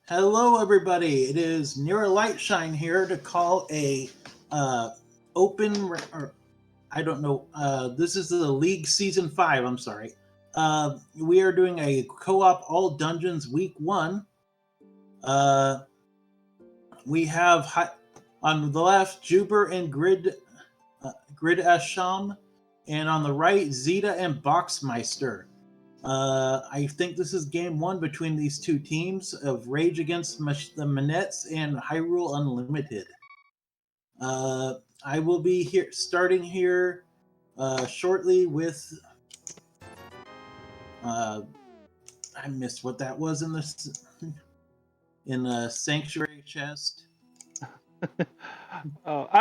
Hello, everybody. It is Near Lightshine here to call a uh, or I don't know. This is the League Season 5. I'm sorry. We are doing a co-op All Dungeons Week 1. We have on the left JuBer and Gridasham, and on the right Xita and Boxmeister. I think this is game one between these two teams of Rage Against the Manettes and Hyrule Unlimited. I will be here starting here shortly with. I missed what that was in the sanctuary chest. I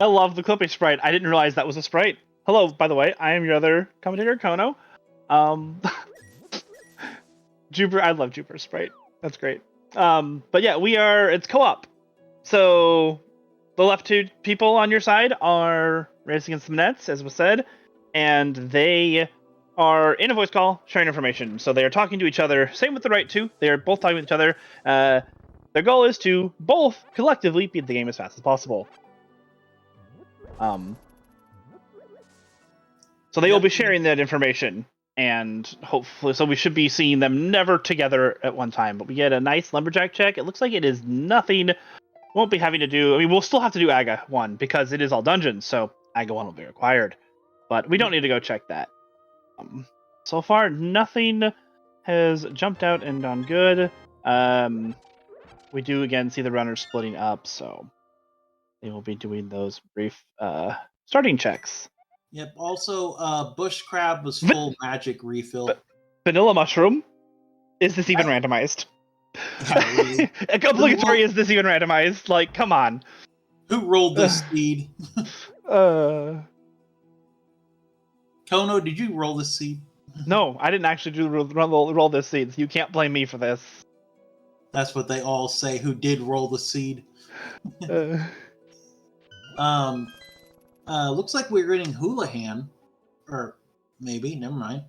love the Clippy sprite. I didn't realize that was a sprite. Hello, by the way. I am your other commentator, Kono. JuBer, I love JuBer's sprite. That's great. But yeah, it's co-op. So the left two people on your side are Race Against the Nets, as was said, and they are in a voice call sharing information. So they are talking to each other. Same with the right two. They are both talking with each other. Their goal is to both collectively beat the game as fast as possible. So they will be sharing that information, and hopefully, so we should be seeing them never together at one time. But we get a nice lumberjack check. It looks like it is nothing. Won't be having to do. I mean, we'll still have to do AGA 1 because it is all dungeons, so AGA 1 will be required. But we don't need to go check that. So far, nothing has jumped out and done good. We do again see the runners splitting up, so they will be doing those brief starting checks. Yep. Also, Bush Crab was full magic refill. Vanilla Mushroom? Is this even randomized? Yeah, really. Obligatory, is this even randomized? Like, come on. Who rolled this seed? Kono, did you roll this seed? No, I didn't actually roll this seed. You can't blame me for this. That's what they all say who did roll the seed. Looks like we're getting Houlihan. Or maybe, never mind.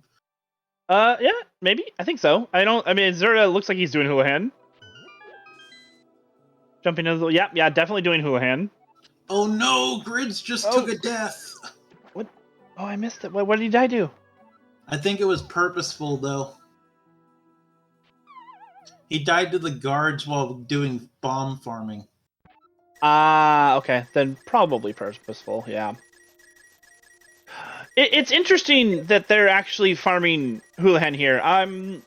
Yeah, maybe. I think so. Zerda looks like he's doing Houlihan. Jumping into the... Yeah, definitely doing Houlihan. Oh no, Grids just took a death. What? Oh, I missed it. What did he die to? I think it was purposeful, though. He died to the guards while doing bomb farming. Okay. Then probably purposeful, yeah. It's interesting that they're actually farming Houlihan here. I'm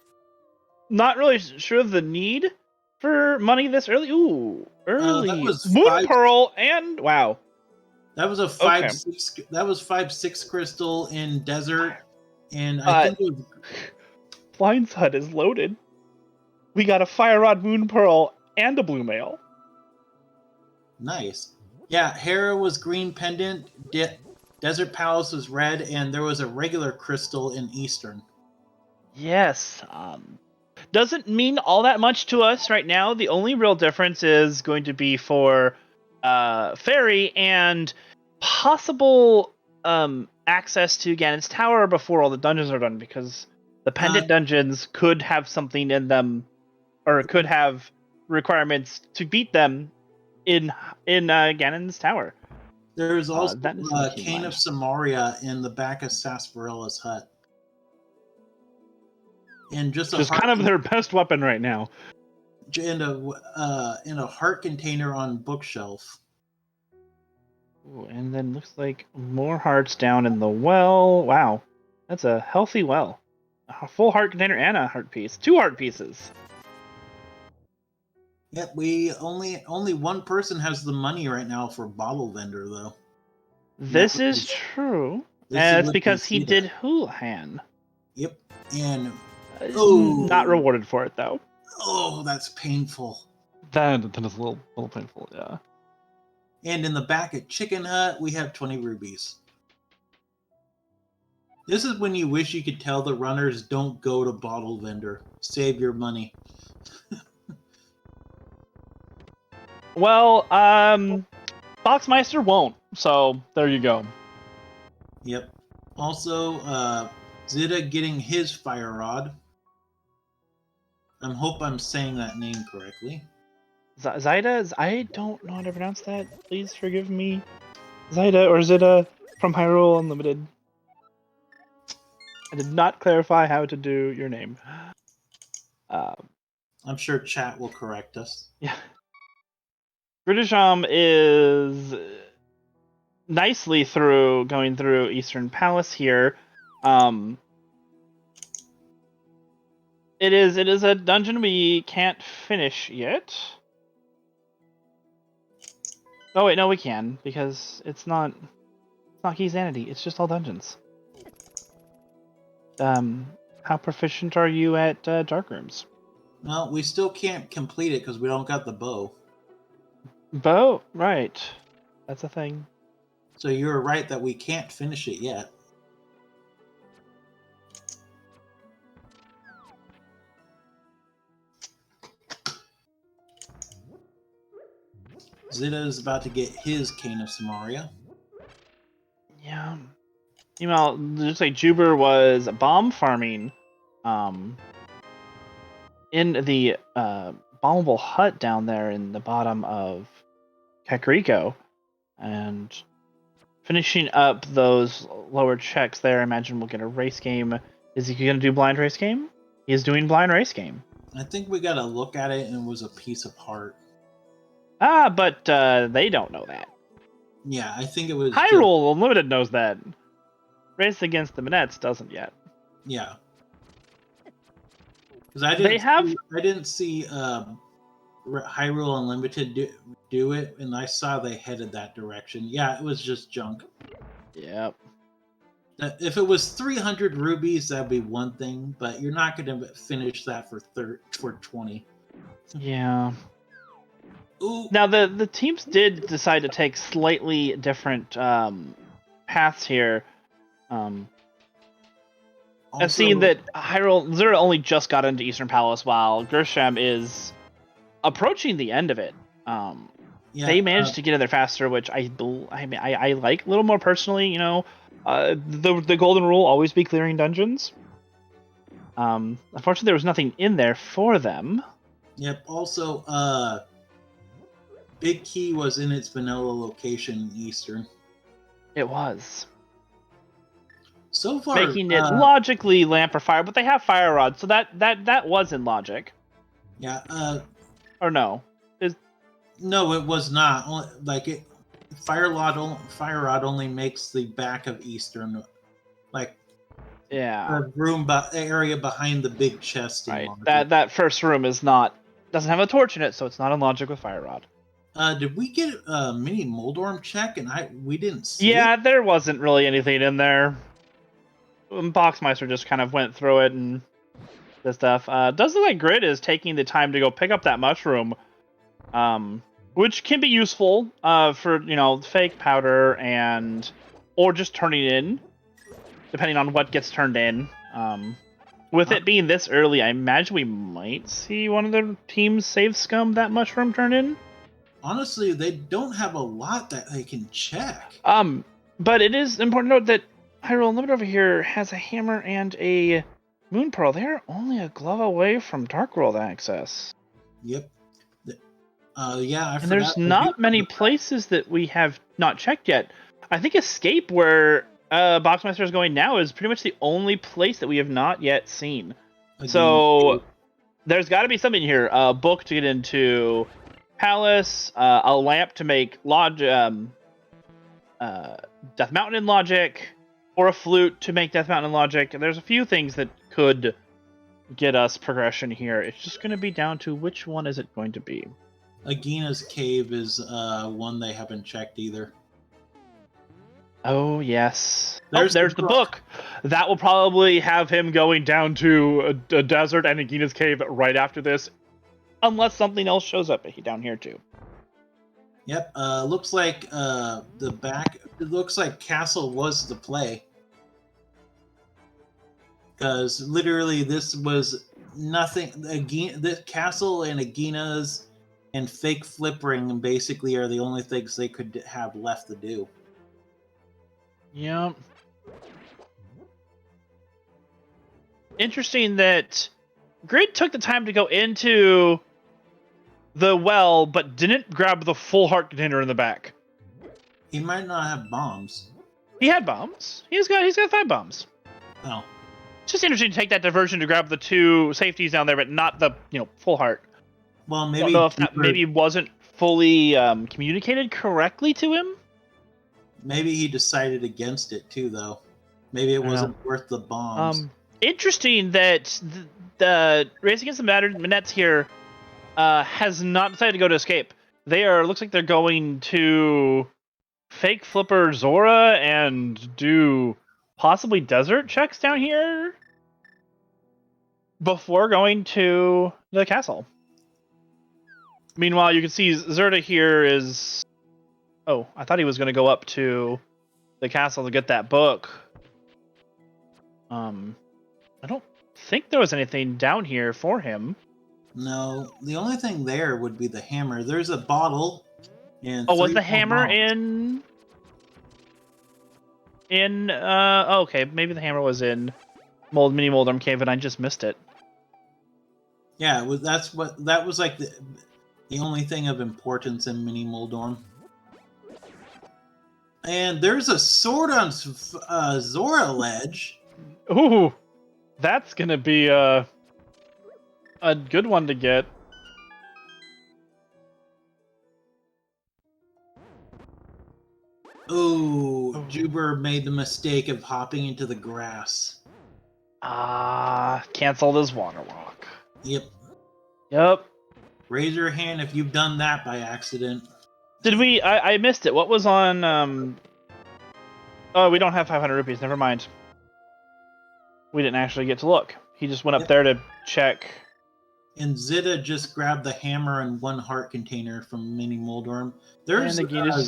not really sure of the need for money this early. Ooh, early. That was Moon Pearl and wow. That was a 5/6. That was 5/6 crystal in desert, and I think it was... Blind's Hut is loaded. We got a Fire Rod, Moon Pearl, and a Blue Mail. Nice. Yeah, Hera was green pendant. Desert Palace was red, and there was a regular crystal in Eastern. Yes. Doesn't mean all that much to us right now. The only real difference is going to be for Fairy and possible access to Ganon's Tower before all the dungeons are done, because the pendant dungeons could have something in them, or could have requirements to beat them in Ganon's Tower. There's also Cane of Samaria in the back of Sarsparella's hut. And just kind of their best weapon right now. In a heart container on bookshelf. Ooh, and then looks like more hearts down in the well. Wow, that's a healthy well. A full heart container and a heart piece. 2 heart pieces. Yep, we only one person has the money right now for bottle vendor, though. This is true. And it's because he did Houlihan. Yep, and not rewarded for it though. Oh, that's painful. That is a little painful, yeah. And in the back at Chicken Hut, we have 20 rubies. This is when you wish you could tell the runners, don't go to bottle vendor. Save your money. Well, Boxmeister won't, so there you go. Yep. Also, Xita getting his fire rod. I hope I'm saying that name correctly. Xita? I don't know how to pronounce that. Please forgive me. Xita or Zita from Hyrule Unlimited. I did not clarify how to do your name. I'm sure chat will correct us. Yeah. Gridasham is nicely going through Eastern Palace here. It is a dungeon we can't finish yet. Oh wait, no, we can, because it's not Key Sanity. It's just all dungeons. How proficient are you at Dark Rooms? Well, we still can't complete it because we don't got the bow. Bow, right? That's a thing. So you're right that we can't finish it yet. Zita is about to get his Cane of Samaria. Yeah. Meanwhile, just like JuBer was bomb farming, in the bombable hut down there in the bottom of Kakariko, and finishing up those lower checks there. I imagine we'll get a race game. Is he going to do blind race game? He is doing blind race game. I think we got to look at it and it was a piece of heart. But they don't know that. Yeah, I think it was Hyrule Unlimited knows that. Race Against the Minettes doesn't yet. Yeah. Because I didn't see Hyrule Unlimited do it, and I saw they headed that direction. Yeah, it was just junk. Yep. If it was 300 rubies, that'd be one thing, but you're not going to finish that for 20. Yeah. Ooh. Now the teams did decide to take slightly different paths here. I've seen that Hyrule Zero only just got into Eastern Palace, while Gridasham is approaching the end of it. They managed to get in there faster, which I like a little more personally. You know, the golden rule: always be clearing dungeons. Unfortunately, there was nothing in there for them. Yep. Also, Big Key was in its vanilla location in Eastern. It was. So far, making it logically lamp or fire, but they have fire rod, so that was in logic. Yeah. Or no? No, it was not. Like it, fire rod only makes the back of Eastern, like the room area behind the big chest. Right. That first room doesn't have a torch in it, so it's not in logic with fire rod. Did we get a mini Moldorm check and we didn't see Yeah, it? there wasn't really anything in there. Boxmeister just kind of went through it and this stuff. Does look like Grid is taking the time to go pick up that mushroom, which can be useful for fake powder or just turning it in, depending on what gets turned in. With it being this early, I imagine we might see one of the teams save scum that mushroom turn in. Honestly, they don't have a lot that they can check. But it is important to note that Hyrule Unlimited over here has a hammer and a moon pearl. They're only a glove away from Dark World access. Yep. Yeah, and there's not many places that we have not checked yet. I think Escape, where Boxmeister is going now, is pretty much the only place that we have not yet seen. Again, so there's got to be something here. A book to get into Palace, a lamp to make Death Mountain in logic, or a flute to make Death Mountain in logic. And there's a few things that could get us progression here. It's just going to be down to which one is it going to be. Agina's Cave is one they haven't checked either. Oh, yes. There's the book. That will probably have him going down to a desert and Agina's Cave right after this, unless something else shows up down here too. Yep. Looks like it looks like Castle was the play. Because literally this was nothing. The Castle and Agina's and fake flip ring basically are the only things they could have left to do. Yep. Interesting that Grid took the time to go into the well, but didn't grab the full heart container in the back. He might not have bombs. He had bombs. He's got 5 bombs. Oh. It's just interesting to take that diversion to grab the 2 safeties down there, but not the full heart. Well, maybe I don't know if that maybe wasn't fully communicated correctly to him. Maybe he decided against it too, though. Maybe it wasn't worth the bombs. Interesting that the Race Against the Manettes here has not decided to go to escape. Looks like they're going to fake Flipper Zora and do possibly desert checks down here before going to the castle. Meanwhile, you can see Zerta here is... Oh, I thought he was going to go up to the castle to get that book. I don't think there was anything down here for him. No, the only thing there would be the hammer. There's a bottle. And was the hammer bombs. okay, maybe the hammer was in Mini Moldorm Cave and I just missed it. Yeah, that was like the only thing of importance in Mini Moldorm. And there's a sword on Zora ledge. Ooh, that's gonna be a good one to get. Ooh, JuBer made the mistake of hopping into the grass. Canceled his water walk. Yep. Raise your hand if you've done that by accident. Did we? I missed it. What was on? Oh, we don't have 500 rupees. Never mind. We didn't actually get to look. He just went up there to check. And Xita just grabbed the hammer and 1 heart container from Mini Moldorm. There's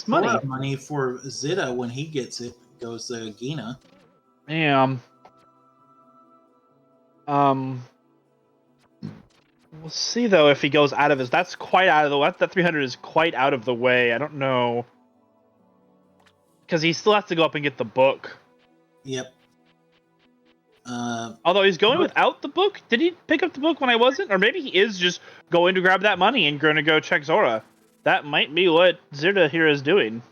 money for Xita when he gets it. Goes to Gina. Damn. We'll see though if he goes out of his. That's quite out of the way. That 300 is quite out of the way. I don't know. Because he still has to go up and get the book. Yep. Although he's going without the book. Did he pick up the book when I wasn't? Or maybe he is just going to grab that money and going to go check Zora. That might be what Xita here is doing.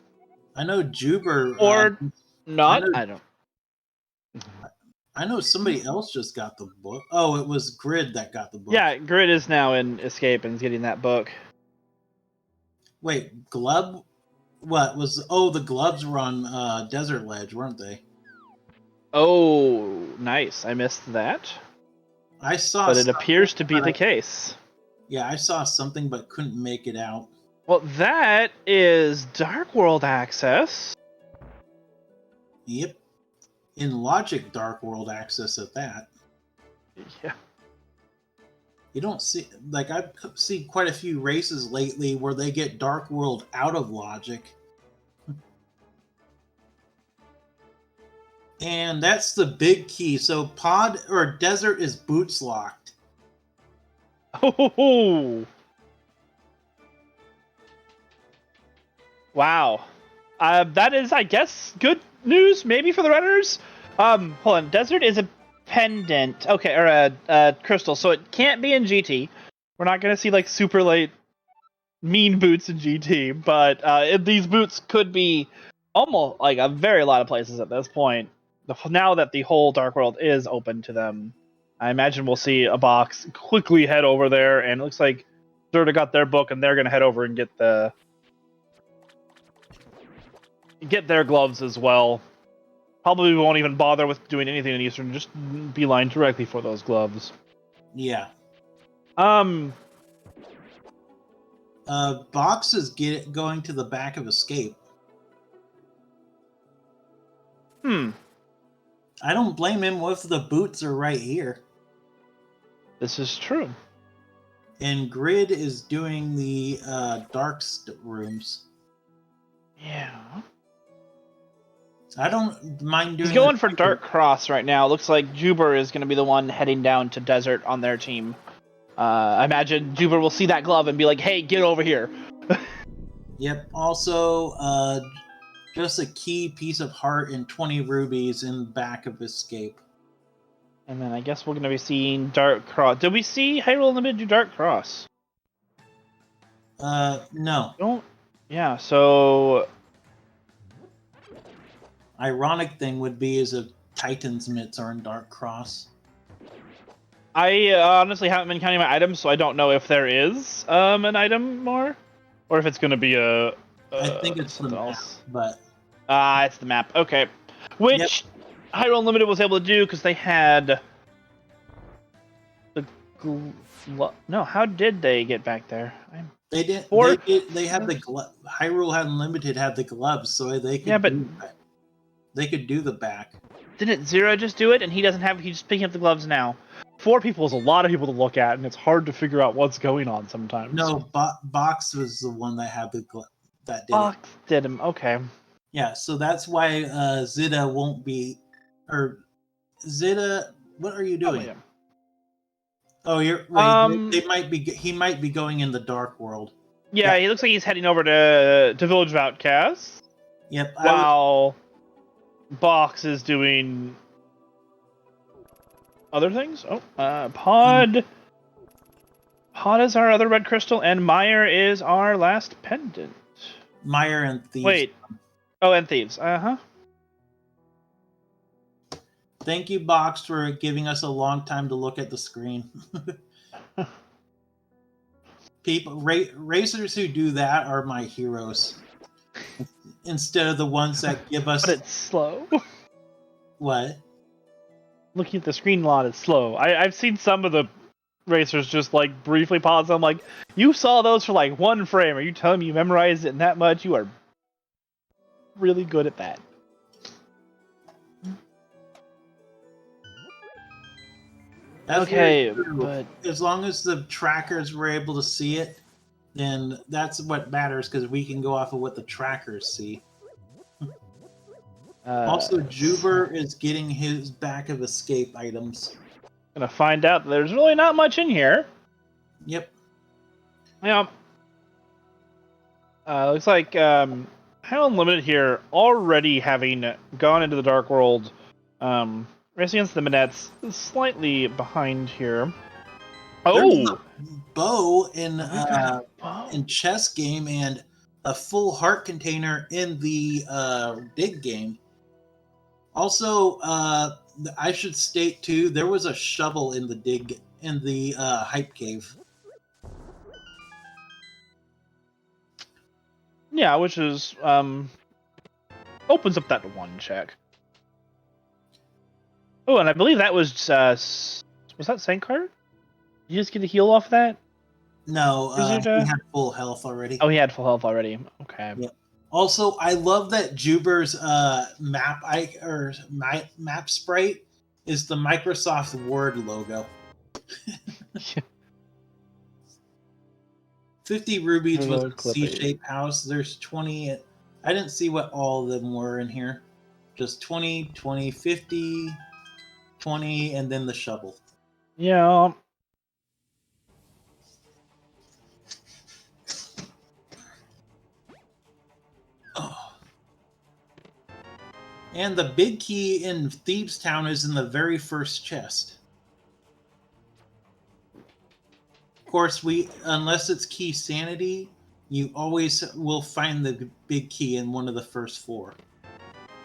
I know JuBer. Or not. I don't. I know somebody else just got the book. Oh, it was Grid that got the book. Yeah, Grid is now in Escape and is getting that book. Wait, Glub? What was... Oh, the Glubs were on Desert Ledge, weren't they? Oh, nice. I missed that. I saw but it appears to be the case. Yeah, I saw something but couldn't make it out. Well, that is Dark World access. Yep. In Logic Dark World access at that. Yeah. You don't see... Like, I've seen quite a few races lately where they get Dark World out of Logic. And that's the big key. So Pod or Desert is boots locked. Oh! Wow. That is, I guess, good news, maybe, for the runners. Hold on. Desert is a pendant. Okay, or a crystal. So it can't be in GT. We're not going to see, like, super late mean boots in GT. But these boots could be almost, like, a very lot of places at this point. Now that the whole Dark World is open to them, I imagine we'll see a box quickly head over there, and it looks like Zerta got their book, and they're going to head over and get their gloves as well. Probably won't even bother with doing anything in Eastern, just beeline directly for those gloves. Yeah. Box is going to the back of Escape. I don't blame him if the boots are right here. This is true. And Grid is doing the dark rooms. Yeah. I don't mind doing... He's going for Dark Cross right now. Looks like JuBer is going to be the one heading down to Desert on their team. I imagine JuBer will see that glove and be like, hey, get over here. Yep. Also, just a key piece of heart and 20 rubies in the back of Escape. And then I guess we're going to be seeing Dark Cross. Did we see Hyrule Unlimited do Dark Cross? No. Don't. Yeah, so... Ironic thing would be is if Titan's mitts are in Dark Cross. I honestly haven't been counting my items, so I don't know if there is an item more, or if it's going to be a I think it's something the map, else. but It's the map. Okay, which Hyrule Unlimited was able to do because they had the no. How did they get back there? they did. They had the Hyrule had Unlimited had the gloves, so they could. Yeah, but they could do the back. Didn't Zero just do it? And he doesn't have. He's just picking up the gloves now. 4 people is a lot of people to look at, and it's hard to figure out what's going on sometimes. No, Box was the one that had the that did Box it. did him. Okay. Yeah, so that's why Xita won't be, or Xita. What are you doing? Oh, you're wait. They might be. He might be going in the Dark World. Yeah, he looks like he's heading over to Village of Outcasts. Yep. While Box is doing other things. Oh, Pod. Pod is our other red crystal, and Meyer is our last pendant. Meyer and Thieves. Wait. Oh, and Thieves. Thank you, Box, for giving us a long time to look at the screen. People, racers who do that are my heroes. Instead of the ones that give us. But it's slow. What? Looking at the screen a lot is slow. I've seen some of the racers just like briefly pause. I'm like, you saw those for like 1 frame. Are you telling me you memorized it in that much? You are really good at that. That's okay, but as long as the trackers were able to see it, then that's what matters because we can go off of what the trackers see. Also, JuBer is getting his back of escape items. Gonna find out that there's really not much in here. Yep. Yeah. Looks like Hyrule Unlimited here already having gone into the Dark World. Racing against the Minettes slightly behind here. There's a bow in chess game and a full heart container in the dig game. Also, I should state too, there was a shovel in the hype cave. Yeah, which is opens up that 1 check. Oh, and I believe that was that Sankar? Did you just get a heal off that? No, he had full health already. Oh, he had full health already. Okay. Yep. Also, I love that JuBer's map sprite is the Microsoft Word logo. 50 rubies with a C-shaped house. There's 20. I didn't see what all of them were in here. Just 20, 20, 50, 20, and then the shovel. Yeah. Oh. And the big key in Thieves Town is in the very first chest. Of course, unless it's key sanity, you always will find the big key in one of the first 4.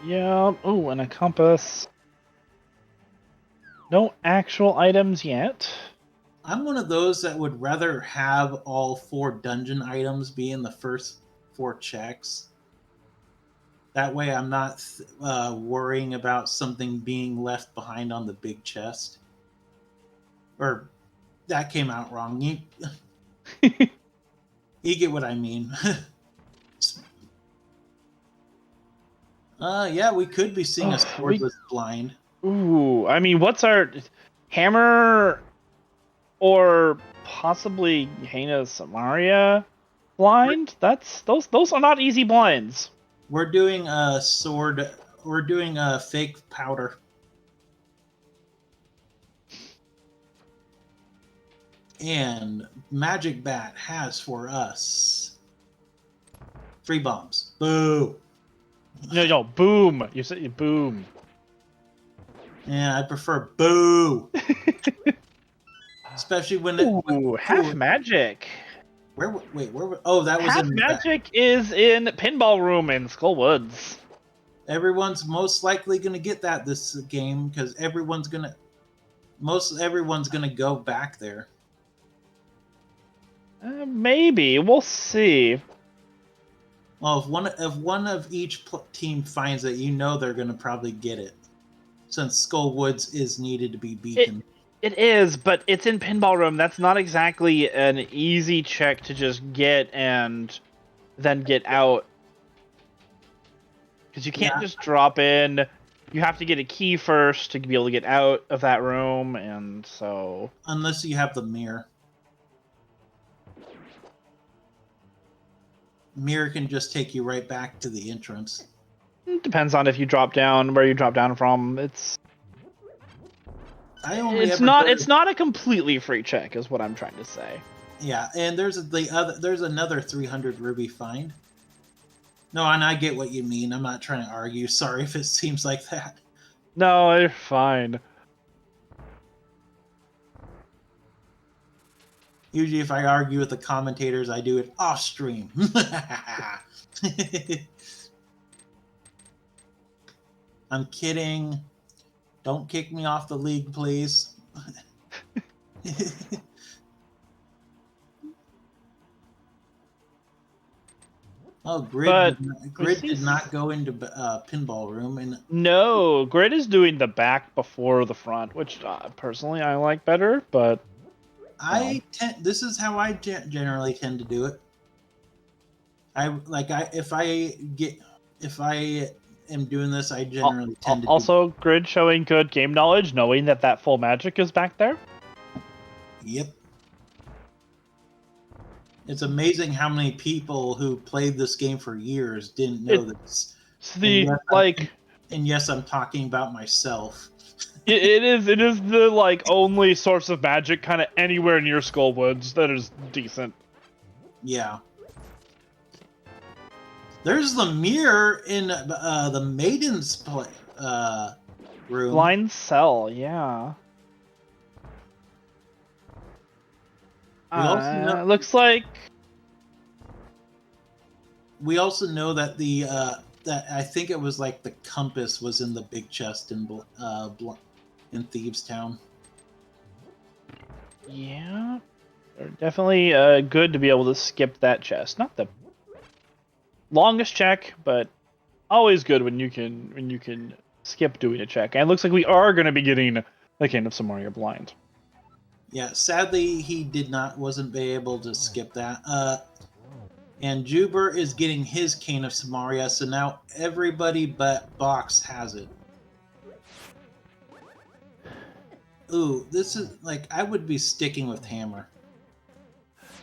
Yeah. Oh, and a compass. No actual items yet. I'm one of those that would rather have all 4 dungeon items be in the first 4 checks. That way I'm not worrying about something being left behind on the big chest. Or, that came out wrong. You get what I mean. Yeah, we could be seeing a swordless blind. Ooh, I mean, what's our hammer or possibly Hana Samaria blind? Those are not easy blinds. We're doing a sword. We're doing a fake powder. And Magic Bat has for us 3 bombs. Boo! No, boom. You said boom. Yeah, I prefer boo. Especially when it. Ooh, half magic. Wait, where? Oh, that was Half in magic is in Pinball Room in Skullwoods. Everyone's most likely going to get that this game because everyone's going to go back there. Maybe we'll see. Well, if one of each team finds it, they're going to probably get it, since Skullwoods is needed to be beacon. It is, but it's in Pinball Room. That's not exactly an easy check to just get and then get out. Because you can't just drop in. You have to get a key first to be able to get out of that room, and so... Unless you have the mirror. Mirror can just take you right back to the entrance. It depends on if you drop down, where you drop down from. It's not a completely free check, is what I'm trying to say. Yeah, and there's another 300 ruby find. No, and I get what you mean. I'm not trying to argue. Sorry if it seems like that. No, you're fine. Usually if I argue with the commentators, I do it off stream. I'm kidding. Don't kick me off the league, please. Oh, Grid did not go into Pinball Room. No, Grid is doing the back before the front, which personally I like better, but... This is how I generally tend to do it. If I am doing this, I generally tend to. Also, Grid showing good game knowledge, knowing that full magic is back there. Yep. It's amazing how many people who played this game for years didn't know this. And yes, I'm talking about myself. It is the only source of magic kind of anywhere near Skullwoods that is decent. Yeah. There's the mirror in the Maiden's room. Blind Cell, yeah. It looks like... We also know that that I think it was like the compass was in the big chest in Thieves Town. Yeah, definitely good to be able to skip that chest. Not the longest check, but always good when you can skip doing a check. And it looks like we are going to be getting the King of Samaria blind. Yeah, sadly he wasn't able to skip that. And JuBer is getting his Cane of Samaria, so now everybody but Box has it. Ooh, this is I would be sticking with Hammer.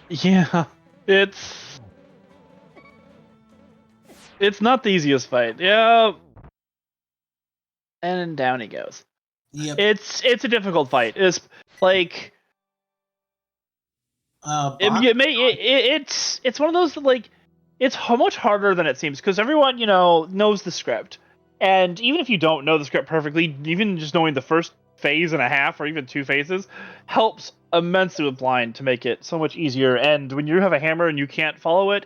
Yeah, it's not the easiest fight. Yeah, and down he goes. Yep. It's a difficult fight. It's like it's one of those it's much harder than it seems because everyone knows the script, and even if you don't know the script perfectly, even just knowing the first phase and a half or even 2 phases helps immensely with blind to make it so much easier. And when you have a hammer and you can't follow it,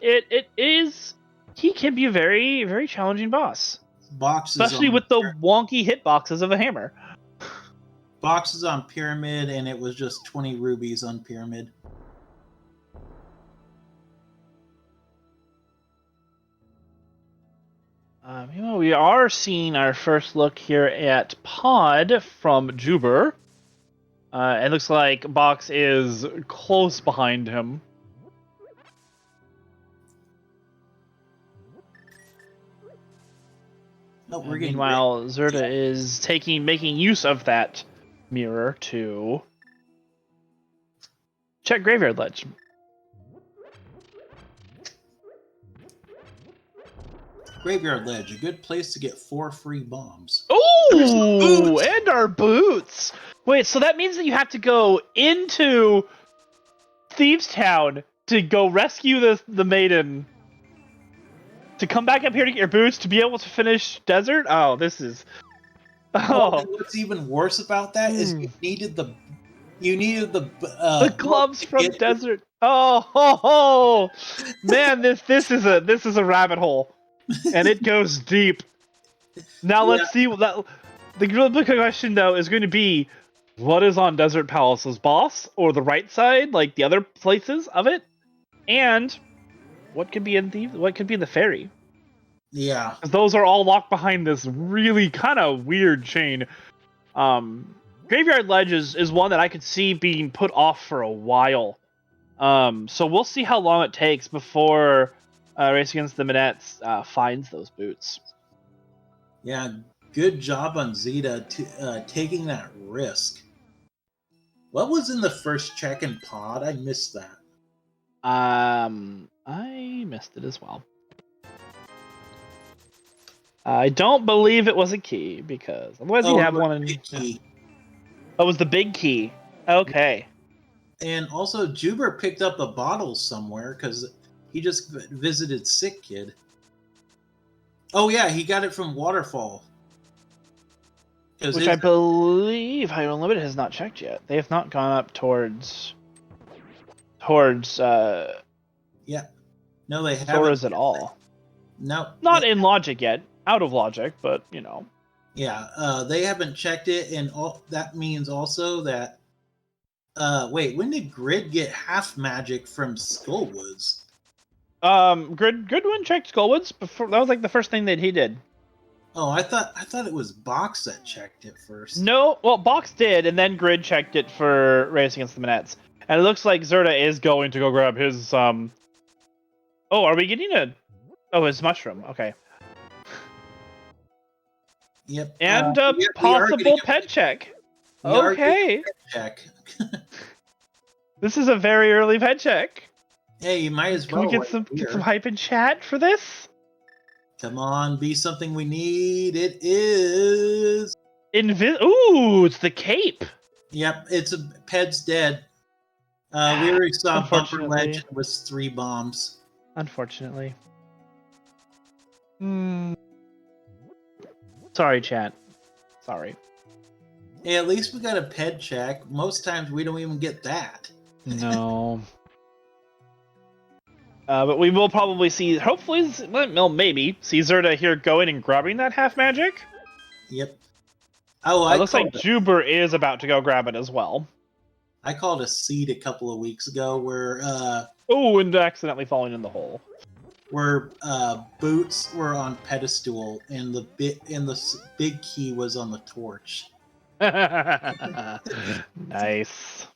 he can be a very, very challenging boss. Especially with the wonky hitboxes of a hammer. Box is on Pyramid, and it was just 20 rubies on Pyramid. We are seeing our first look here at Pod from JuBer. It looks like Box is close behind him. Meanwhile, Xita is making use of that mirror to check Graveyard Ledge. Graveyard Ledge, a good place to get 4 free bombs. Ooh, and our boots. Wait, so that means that you have to go into Thieves Town to go rescue the maiden, to come back up here to get your boots, to be able to finish Desert? Oh, this is... Oh, Oh, and what's even worse about that is you needed the the gloves to from get Desert. Oh, man, this is a rabbit hole, and it goes deep. Now Yeah. let's see what that. The real big question though is going to be, what is on Desert Palace's boss, or the right side, like the other places of it, and what could be in the ferry? Yeah. 'Cause those are all locked behind this really kind of weird chain. Graveyard Ledge is one that I could see being put off for a while. So we'll see how long it takes before Race Against the Minettes finds those boots. Yeah. Good job on Xita taking that risk. What was in the first check in pod? I missed that. I missed it as well. I don't believe it was a key, because otherwise you'd have one in. Big key. Oh, it was the big key. Okay. And also, JuBer picked up a bottle somewhere because he just visited Sick Kid. Oh yeah, he got it from Waterfall. Which I believe High Unlimited has not checked yet. They have not gone up towards. Yeah. No, they haven't. Sora's at all. No. Not in Logic yet. Out of Logic, but you know. Yeah, they haven't checked it, and that means also that. Wait, when did Grid get half magic from Skullwoods? Gridwin checked Skullwoods before. That was like the first thing that he did. Oh, I thought it was Box that checked it first. No, well, Box did, and then Grid checked it for Race Against the Minettes. And it looks like Xita is going to go grab his Oh, are we getting a? Oh, his mushroom. Okay. Yep. And a possible pet check. Okay. Check. This is a very early pet check. Hey, you might as well. Can we get some hype in chat for this? Come on, be something we need. It is. Ooh, it's the cape. Yep, it's Ped's dead. We already saw Bumper Legend with 3 bombs. Unfortunately. Sorry, chat. Sorry. Hey, at least we got a Ped check. Most times we don't even get that. No. But we will probably see, hopefully, well, maybe, see Xita here going and grabbing that half magic. Yep. Oh, it looks like JuBer is about to go grab it as well. I called a seed a couple of weeks ago where oh, and accidentally falling in the hole. Where boots were on pedestal and the big key was on the torch. Nice.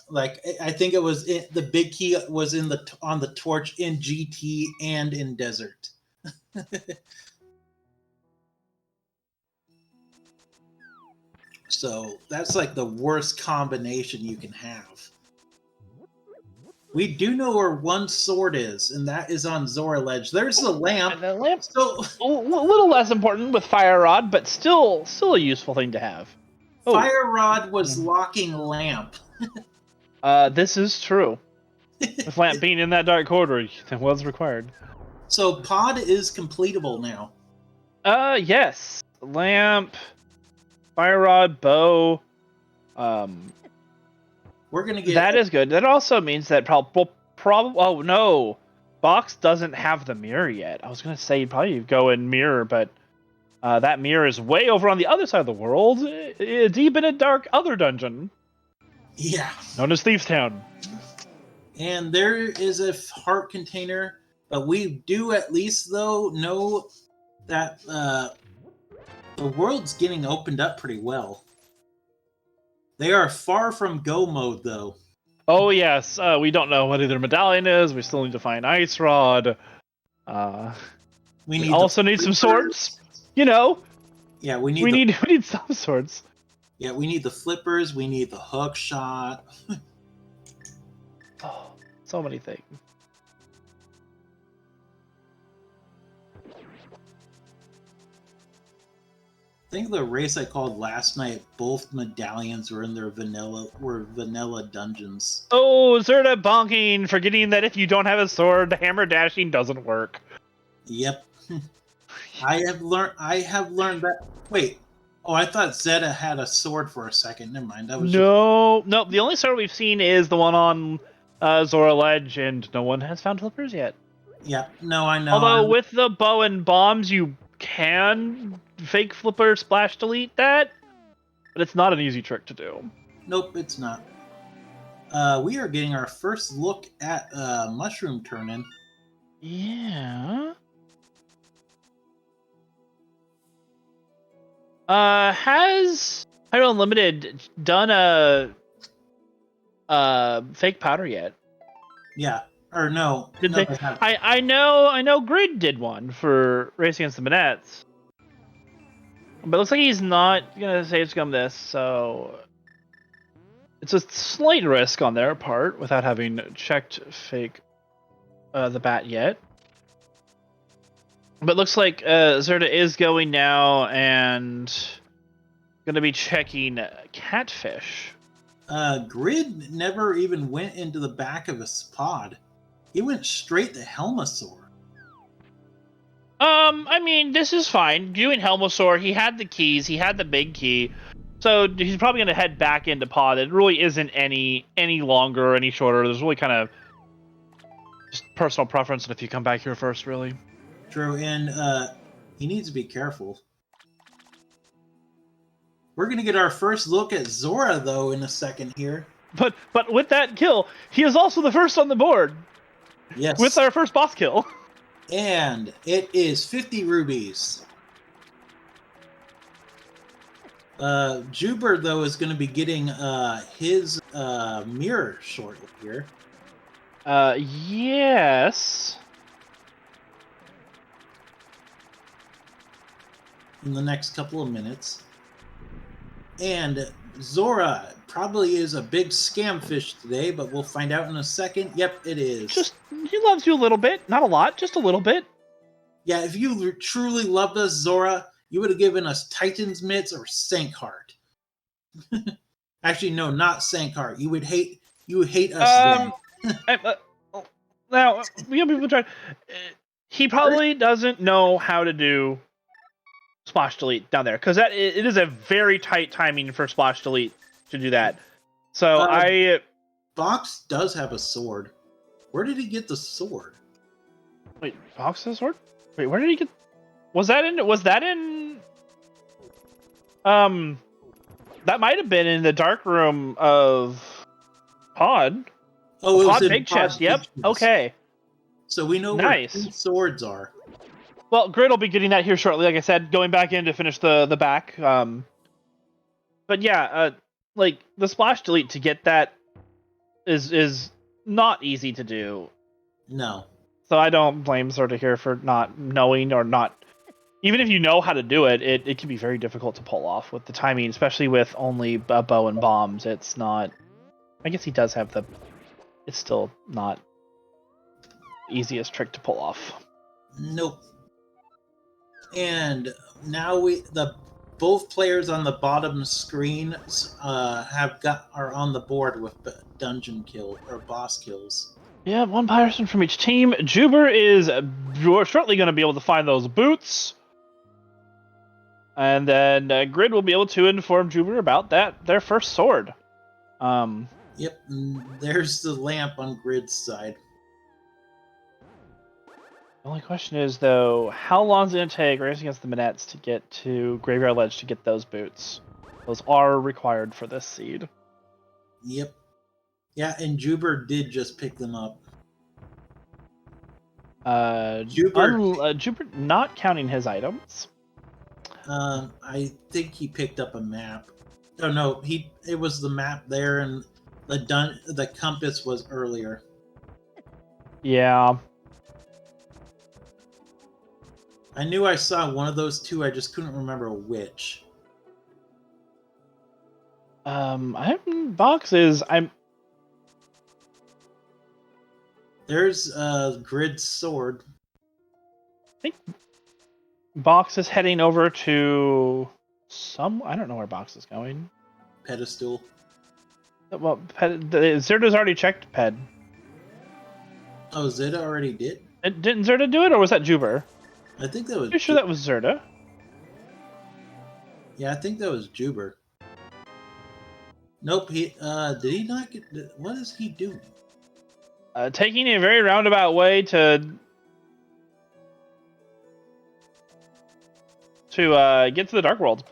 Like I think it was the big key was on the torch in GT and in Desert. So that's like the worst combination you can have. We do know where one sword is, and that is on Zora Ledge. There's the lamp. And the lamp, so a little less important with Fire Rod, but still a useful thing to have. Oh. Fire Rod was locking lamp. This is true. With lamp being in that dark corridor, that was required. So pod is completable now. Yes. Lamp, Fire Rod, bow. We're gonna get that is good. That also means that probably. Oh no, Box doesn't have the mirror yet. I was gonna say you'd probably go in mirror, but that mirror is way over on the other side of the world, deep in a dark other dungeon. Yeah. Known as Thieves Town. And there is a heart container, but we do at least though know that the world's getting opened up pretty well. They are far from go mode, though. Oh, yes. We don't know what either medallion is. We still need to find Ice Rod. We also need some swords. You know. Yeah, we need some swords. Yeah, we need the flippers. We need the hook shot. Oh, so many things. I think the race I called last night, both medallions were in their vanilla dungeons. Oh, Xita bonking, forgetting that if you don't have a sword, hammer dashing doesn't work. Yep. I have learned that. Wait, Oh, I thought Zeta had a sword for a second. Never mind. That was No. The only sword we've seen is the one on Zora Ledge, and no one has found flippers yet. Yeah. No, I know. Although with the bow and bombs, you can fake flipper splash delete that, but it's not an easy trick to do. Nope, it's not. We are getting our first look at mushroom turn-in. Yeah. Has Hyrule Unlimited done a fake powder yet? Yeah. Or no. Did no, they? they haven't. I know Grid did one for Race Against the Minettes. But it looks like he's not gonna save scum this, so it's a slight risk on their part without having checked fake the bat yet. But looks like Zerda is going now and gonna be checking Catfish. Grid never even went into the back of his pod. He went straight to Helmasaur. I mean, this is fine. Doing Helmasaur, he had the keys, he had the big key, so he's probably gonna head back into pod. It really isn't any longer or any shorter. There's really kind of just personal preference, and if you come back here first, really. True, and he needs to be careful. We're gonna get our first look at Zora though in a second here. But with that kill, he is also the first on the board. Yes. With our first boss kill. And it is 50 rubies. JuBer though is going to be getting his mirror shortly here. Yes. In the next couple of minutes. And Zora probably is a big scam fish today, but we'll find out in a second. Yep, it is. He loves you a little bit. Not a lot, just a little bit. Yeah, if you truly loved us, Zora, you would have given us Titan's Mitts or Sankheart. Actually, no, not Sankheart. You would hate us then. Now, we have people try. He probably doesn't know how to do splash delete down there, because it is a very tight timing for splash delete to do that. So Box does have a sword. Where did he get the sword? Wait, Box has a sword? Wait, where did he get? Was that in? That might have been in the dark room of Pod. Oh, it was Pod in big Pod chest. Yep. Big Chest. Okay. So we know Nice. where the swords are. Well, Grid will be getting that here shortly. Like I said, going back in to finish the back. But yeah, like the splash delete to get that is not easy to do. No. So I don't blame Zerda here for not knowing or not. Even if you know how to do it, it can be very difficult to pull off with the timing, especially with only a bow and bombs. It's not. I guess he does have the. It's still not easiest trick to pull off. Nope. And now both players on the bottom screen are on the board with dungeon kill or boss kills. Yeah, one person from each team. JuBer is shortly going to be able to find those boots. And then Grid will be able to inform JuBer about their first sword. Yep, there's the lamp on Grid's side. The only question is, though, how long is it going to take Race Against the Minettes to get to Graveyard Ledge to get those boots? Those are required for this seed. Yep. Yeah, and JuBer did just pick them up. JuBer not counting his items. I think he picked up a map. Oh no, it was the map there, and the compass was earlier. Yeah. I knew I saw one of those two. I just couldn't remember which. There's Grid's sword. I think Box is heading over to I don't know where Box is going. Pedestal. Well, Zerda's already checked Ped. Oh, Zeta already did? Didn't Zerda do it, or was that JuBer? I think that was... Pretty sure that was Zerda. Yeah, I think that was JuBer. Nope, he did he not get what is he doing? Taking a very roundabout way to get to the Dark World.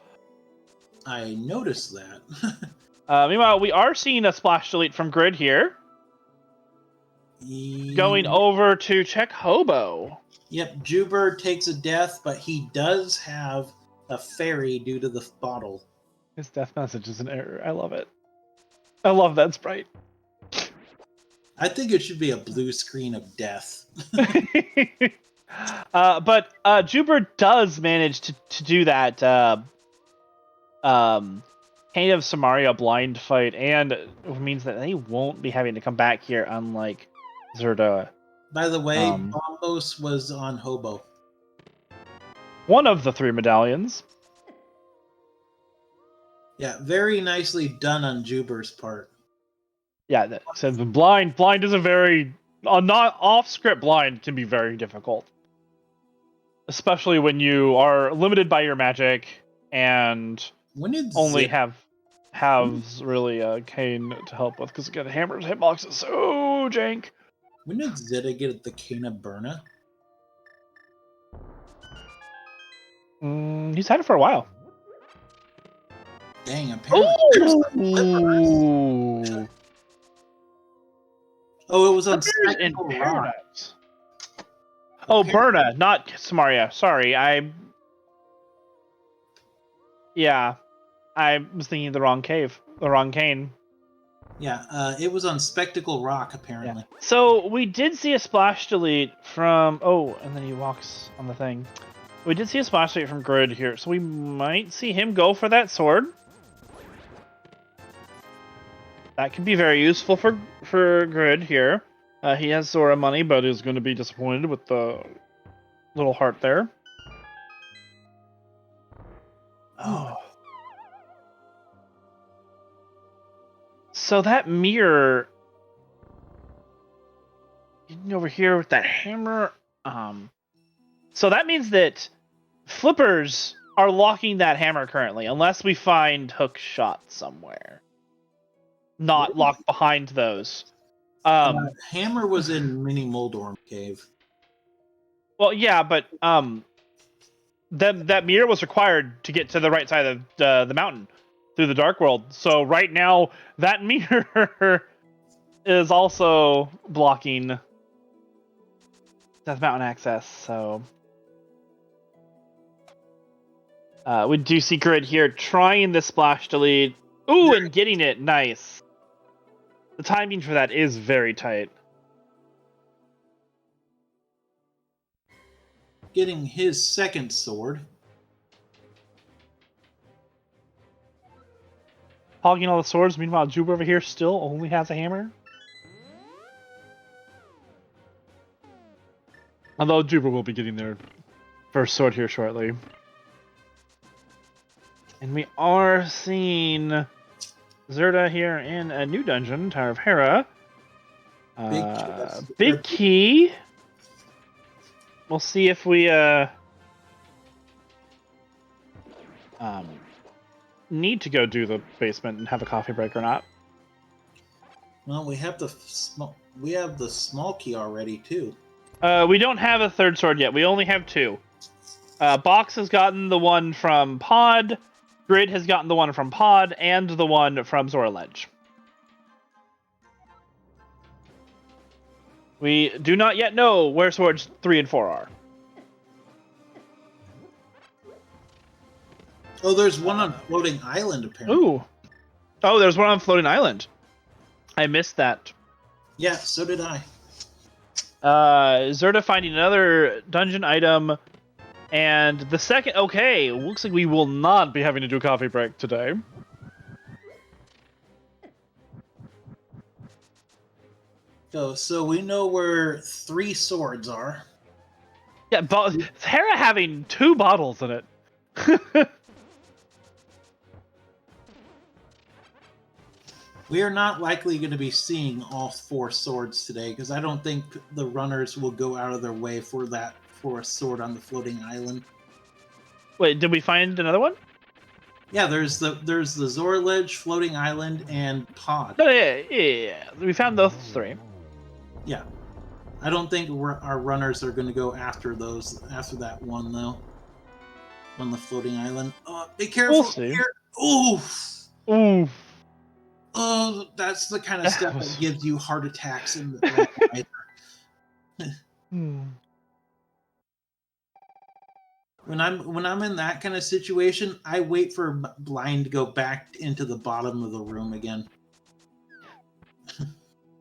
I noticed that. Meanwhile, we are seeing a splash delete from Grid here. Going over to check Hobo. Yep, JuBer takes a death, but he does have a fairy due to the bottle. His death message is an error. I love it. I love that sprite. I think it should be a blue screen of death. But JuBer does manage to do that kind of Samaria blind fight, and it means that they won't be having to come back here, unlike Xita. By the way, Bombos was on Hobo. One of the 3 medallions. Yeah, very nicely done on JuBer's part. Yeah, so the blind is a very not off script blind can be very difficult, especially when you are limited by your magic and only have really Kane to help with, because again, Hammer's hitbox is so jank. When did Xita get the Kana Burna? He's had it for a while. Dang, apparently. Ooh. Oh, it was on Spectacle Rock. Oh, Burna, not Samaria. Sorry, I was thinking of the wrong cave, the wrong Kane. Yeah, it was on Spectacle Rock, apparently. Yeah. So we did see a splash delete from... Oh, and then he walks on the thing. We did see a splash delete from Grid here, so we might see him go for that sword. That could be very useful for Grid here. He has Zora money, but is going to be disappointed with the little heart there. Oh. So that mirror, getting over here with that hammer, so that means that flippers are locking that hammer currently, unless we find hook shot somewhere. Not locked behind those. Hammer was in Mini Moldorm Cave. Well, yeah, but that mirror was required to get to the right side of the mountain through the Dark World. So right now, that mirror is also blocking Death Mountain access. So we do see Grid here trying the splash delete. Ooh, and getting it. Nice. The timing for that is very tight. Getting his second sword. Hogging all the swords. Meanwhile, JuBer over here still only has a hammer. Although JuBer will be getting their first sword here shortly. And we are seeing Xita here in a new dungeon, Tower of Hera. Big key. We'll see if we need to go do the basement and have a coffee break or not. Well, we have the small key already too. We don't have a third sword yet. We only have 2. Box has gotten the one from Pod. Grid has gotten the one from Pod and the one from Zora Ledge. We do not yet know where swords 3 and 4 are. Oh, there's one on Floating Island, apparently. Ooh. Oh, there's one on Floating Island. I missed that. Yeah, so did I. Xita finding another dungeon item. And the second... Okay, looks like we will not be having to do a coffee break today. So we know where 3 swords are. Yeah, Hera having 2 bottles in it. We are not likely going to be seeing all 4 swords today, because I don't think the runners will go out of their way for a sword on the Floating Island. Wait, did we find another one? Yeah, there's the Zora Ledge, Floating Island, and Pod. No, yeah. We found those 3. Yeah. I don't think our runners are going to go after that one, though. On the Floating Island. Be careful We'll see. here. Oof. Oof. Oh, that's the kind of stuff that gives you heart attacks in the When I'm in that kind of situation, I wait for Blind to go back into the bottom of the room again.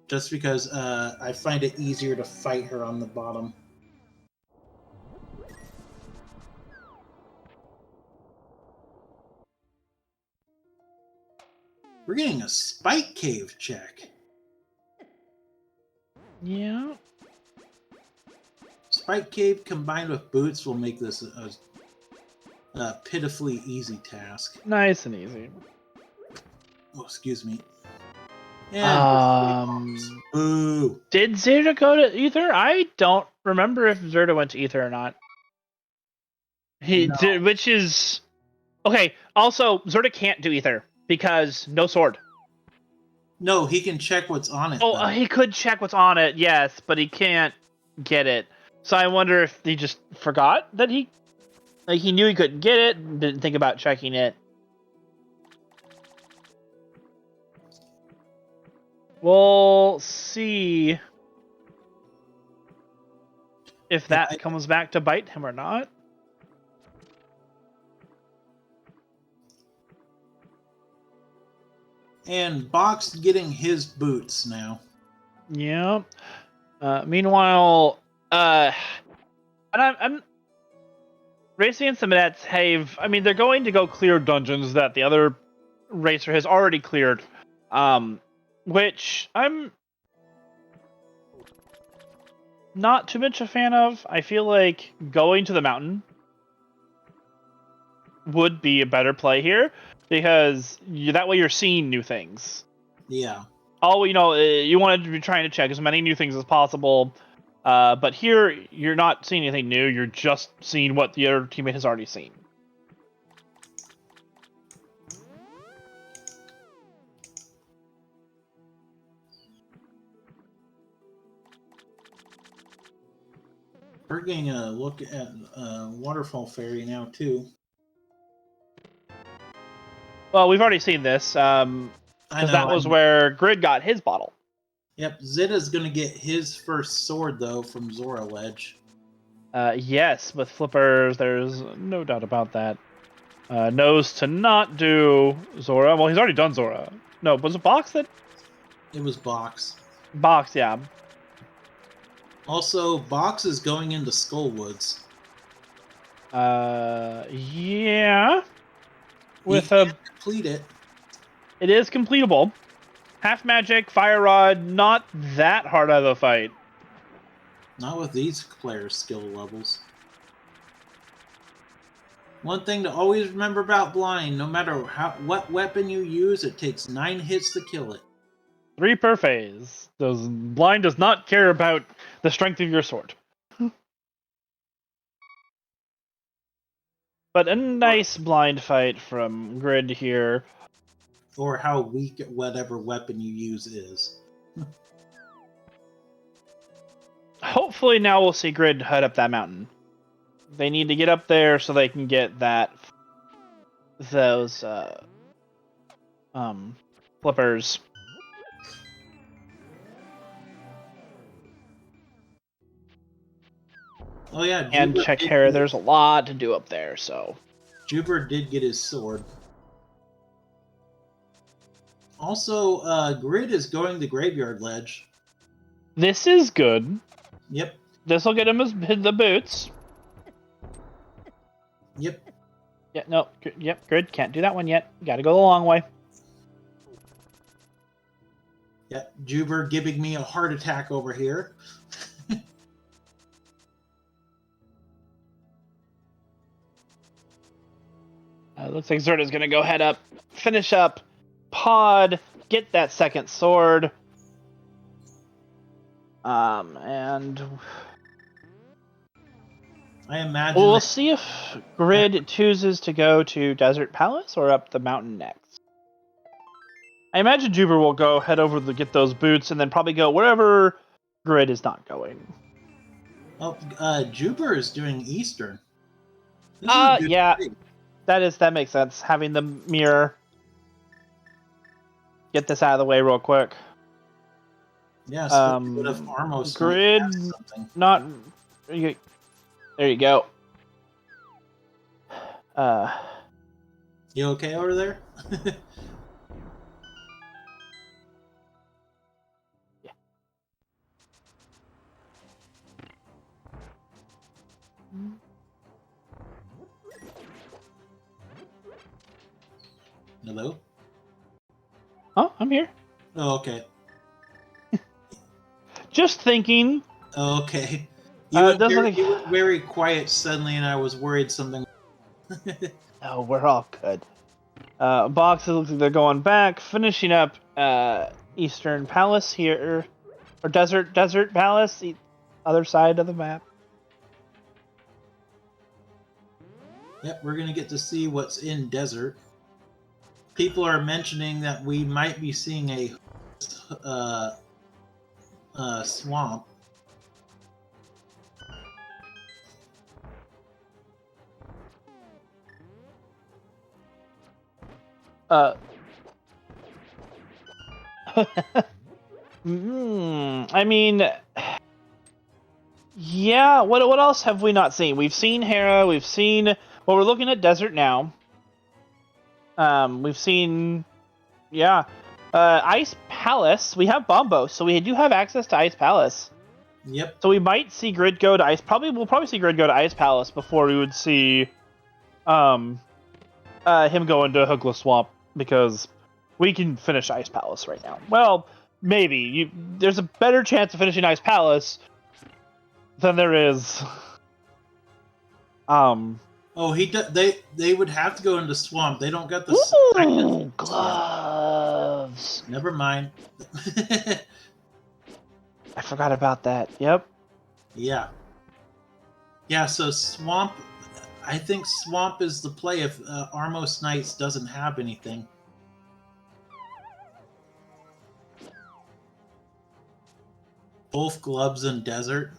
Just because I find it easier to fight her on the bottom. We're getting a Spike Cave check. Yeah. Spike Cave combined with boots will make this a pitifully easy task. Nice and easy. Oh, excuse me. And boo. Did Xita go to Ether? I don't remember if Xita went to Ether or not. He did, which is okay. Also, Xita can't do Ether because no sword. No, he can check what's on it. Oh, he could check what's on it, yes, but he can't get it. So I wonder if he just forgot that he knew he couldn't get it, didn't think about checking it. We'll see if that comes back to bite him or not. And Box getting his boots now. Yeah. Meanwhile, and I'm Racing and Simonets have. I mean, they're going to go clear dungeons that the other racer has already cleared, which I'm not too much a fan of. I feel like going to the mountain would be a better play here because that way you're seeing new things. Yeah. Oh, you wanted to be trying to check as many new things as possible, but here you're not seeing anything new. You're just seeing what the other teammate has already seen. We're getting a look at Waterfall Fairy now, too. Well, we've already seen this, because that was where Grid got his bottle. Yep, Xita's going to get his first sword, though, from Zora Ledge. Yes, with flippers, there's no doubt about that. Knows to not do Zora. Well, he's already done Zora. No, was it Box that? It was Box. Box, yeah. Also, Box is going into Skullwoods. Yeah. With a complete it. It is completable. Half magic, fire rod, not that hard of a fight. Not with these players' skill levels. One thing to always remember about Blind, no matter what weapon you use, it takes 9 hits to kill it. 3 per phase. Blind does not care about the strength of your sword. But a nice blind fight from Grid here. Or how weak whatever weapon you use is. Hopefully now we'll see Grid head up that mountain. They need to get up there so they can get those flippers. Oh yeah, and check here. There's a lot to do up there, so. JuBer did get his sword. Also, Grid is going to Graveyard Ledge. This is good. Yep. This will get him the boots. Yep. Yeah, no. Yep, Grid can't do that one yet. Got to go the long way. Yep, JuBer giving me a heart attack over here. Looks like Xita's going to go head up, finish up Pod, get that second sword. And I imagine Well, we'll that see if Grid chooses to go to Desert Palace or up the mountain next. I imagine JuBer will go head over to get those boots and then probably go wherever Grid is not going. JuBer is doing Eastern. This is a good Yeah, thing. that makes sense. Having the mirror. Get this out of the way real quick. Yeah, especially if Armos might Grid, have something. not. There you go. You okay over there? Yeah. Hello? Oh, I'm here. Oh, okay. Just thinking. Oh, okay. Doesn't look like... You went very quiet suddenly, and I was worried something. Oh, we're all good. Boxes looks like they're going back, finishing up Eastern Palace here, or Desert Palace, the other side of the map. Yep, we're gonna get to see what's in Desert. People are mentioning that we might be seeing a swamp. I mean, yeah. What else have we not seen? We've seen Hera. We've seen. Well, we're looking at Desert now. We've seen, yeah, Ice Palace. We have Bombos, so we do have access to Ice Palace. Yep. So we might see Grid go to Ice. We'll probably see Grid go to Ice Palace before we would see, him go into Hookless Swamp, because we can finish Ice Palace right now. Well, maybe there's a better chance of finishing Ice Palace than there is. Oh, they would have to go into swamp. They don't got the Ooh, gloves. Never mind. I forgot about that. Yep. Yeah. Yeah, so swamp. I think swamp is the play if Armos Knights doesn't have anything. Both gloves in desert.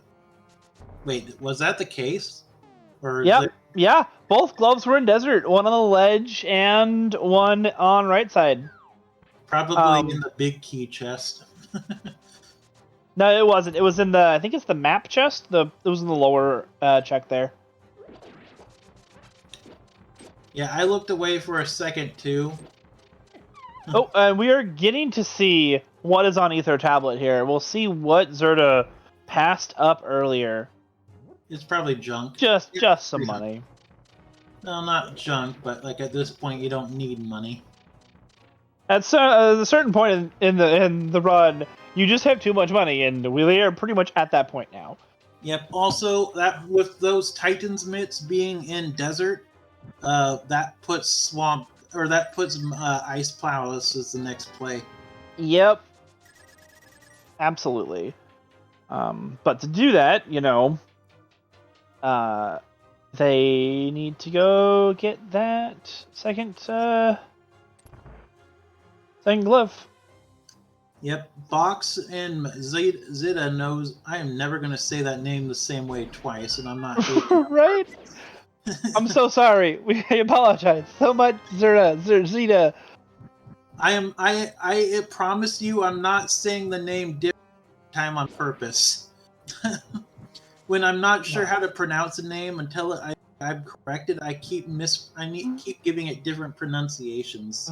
Wait, was that the case? Or Yep. Yeah, both gloves were in desert. One on the ledge and one on right side. probably in the big key chest. No, it wasn't. It was in the. I think it's the map chest. It was in the lower check there. Yeah, I looked away for a second too. Oh, and we are getting to see what is on Ether Tablet here. We'll see what Xita passed up earlier. It's probably junk. Just some money. No, not junk, but like at this point, you don't need money. At a certain point in the run, you just have too much money, and we are pretty much at that point now. Yep. Also, that with those Titans mitts being in desert, that puts swamp or that puts Ice Palace as the next play. Yep. Absolutely. But to do that, they need to go get that second glove. Yep, Box and Xita knows I am never going to say that name the same way twice, and I'm not right. I'm so sorry. We apologize so much, Xita. I promise you, I'm not saying the name different time on purpose. When I'm not sure how to pronounce a name until I'm corrected, I keep giving it different pronunciations.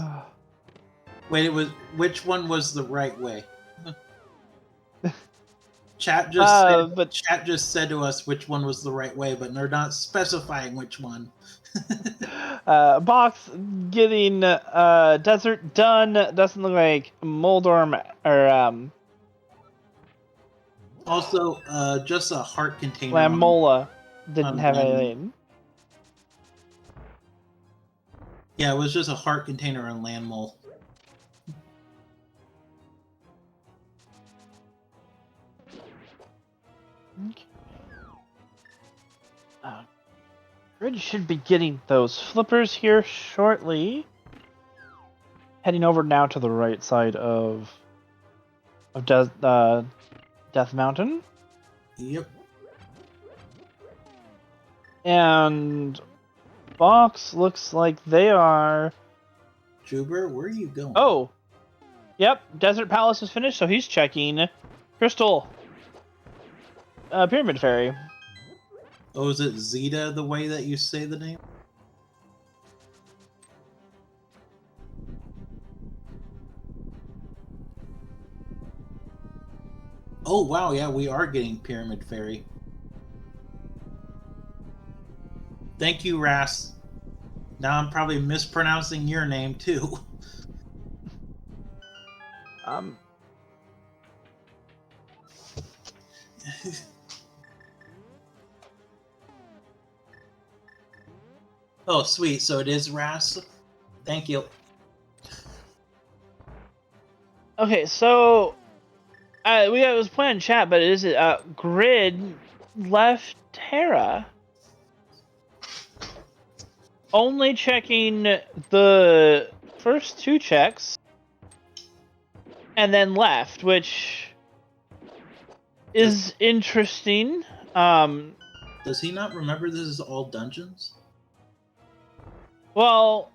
Wait, which one was the right way? Chat just said to us which one was the right way, but they're not specifying which one. Box getting desert done. Doesn't look like Moldorm or Also, just a heart container. Lamola didn't have anything. Yeah, it was just a heart container on Land Mole. Okay. Grid should be getting those flippers here shortly. Heading over now to the right side of Death Mountain. Yep. And Box looks like they are... JuBer, where are you going? Oh! Yep, Desert Palace is finished, so he's checking Crystal Pyramid Fairy. Oh, is it Xita the way that you say the name? Oh, wow, yeah, we are getting Pyramid Fairy. Thank you, Ras. Now I'm probably mispronouncing your name, too. Oh, sweet. So it is Ras. Thank you. Okay, so we was playing chat, but is it Grid left Terra? Only checking the first 2 checks, and then left, which is interesting. Does he not remember this is all dungeons? Well,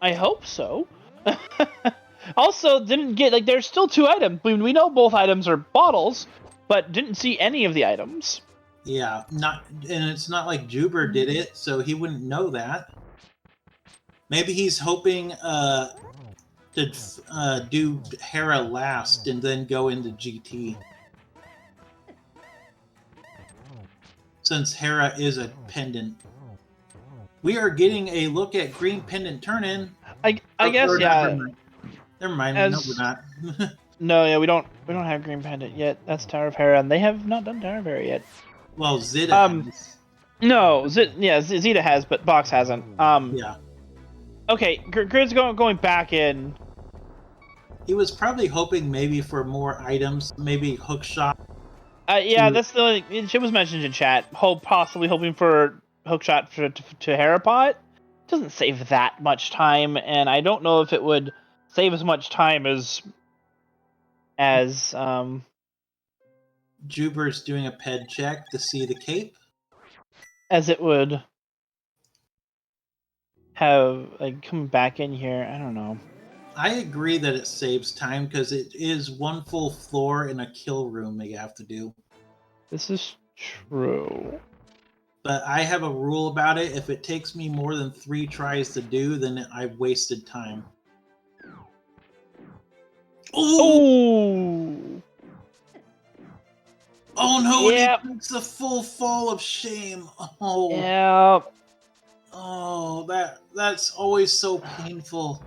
I hope so. Also, didn't get, like, there's still 2 items. We know both items are bottles, but didn't see any of the items. Yeah, and it's not like JuBer did it, so he wouldn't know that. Maybe he's hoping to do Hera last and then go into GT. Since Hera is a pendant. We are getting a look at green pendant turn-in. I guess, yeah. Never mind. No, we're not. No, yeah, we don't have green pendant yet. That's Tower of Hera, and they have not done Tower of Hera yet. Well, Xita has. No, Xita has, but Box hasn't. Yeah. Okay, Grid's going back in. He was probably hoping maybe for more items, maybe hookshot. Yeah, that's the it was mentioned in chat. Possibly hoping for hookshot to Herapot. Doesn't save that much time, and I don't know if it would save as much time as JuBer's doing a ped check to see the cape. As it would have, like, come back in here. I don't know. I agree that it saves time because it is 1 full floor in a kill room that you have to do. This is true. But I have a rule about it. If it takes me more than 3 tries to do, then I've wasted time. Oh! Oh no, Yep. It takes a full fall of shame. Oh. Yeah. Oh, that's always so painful.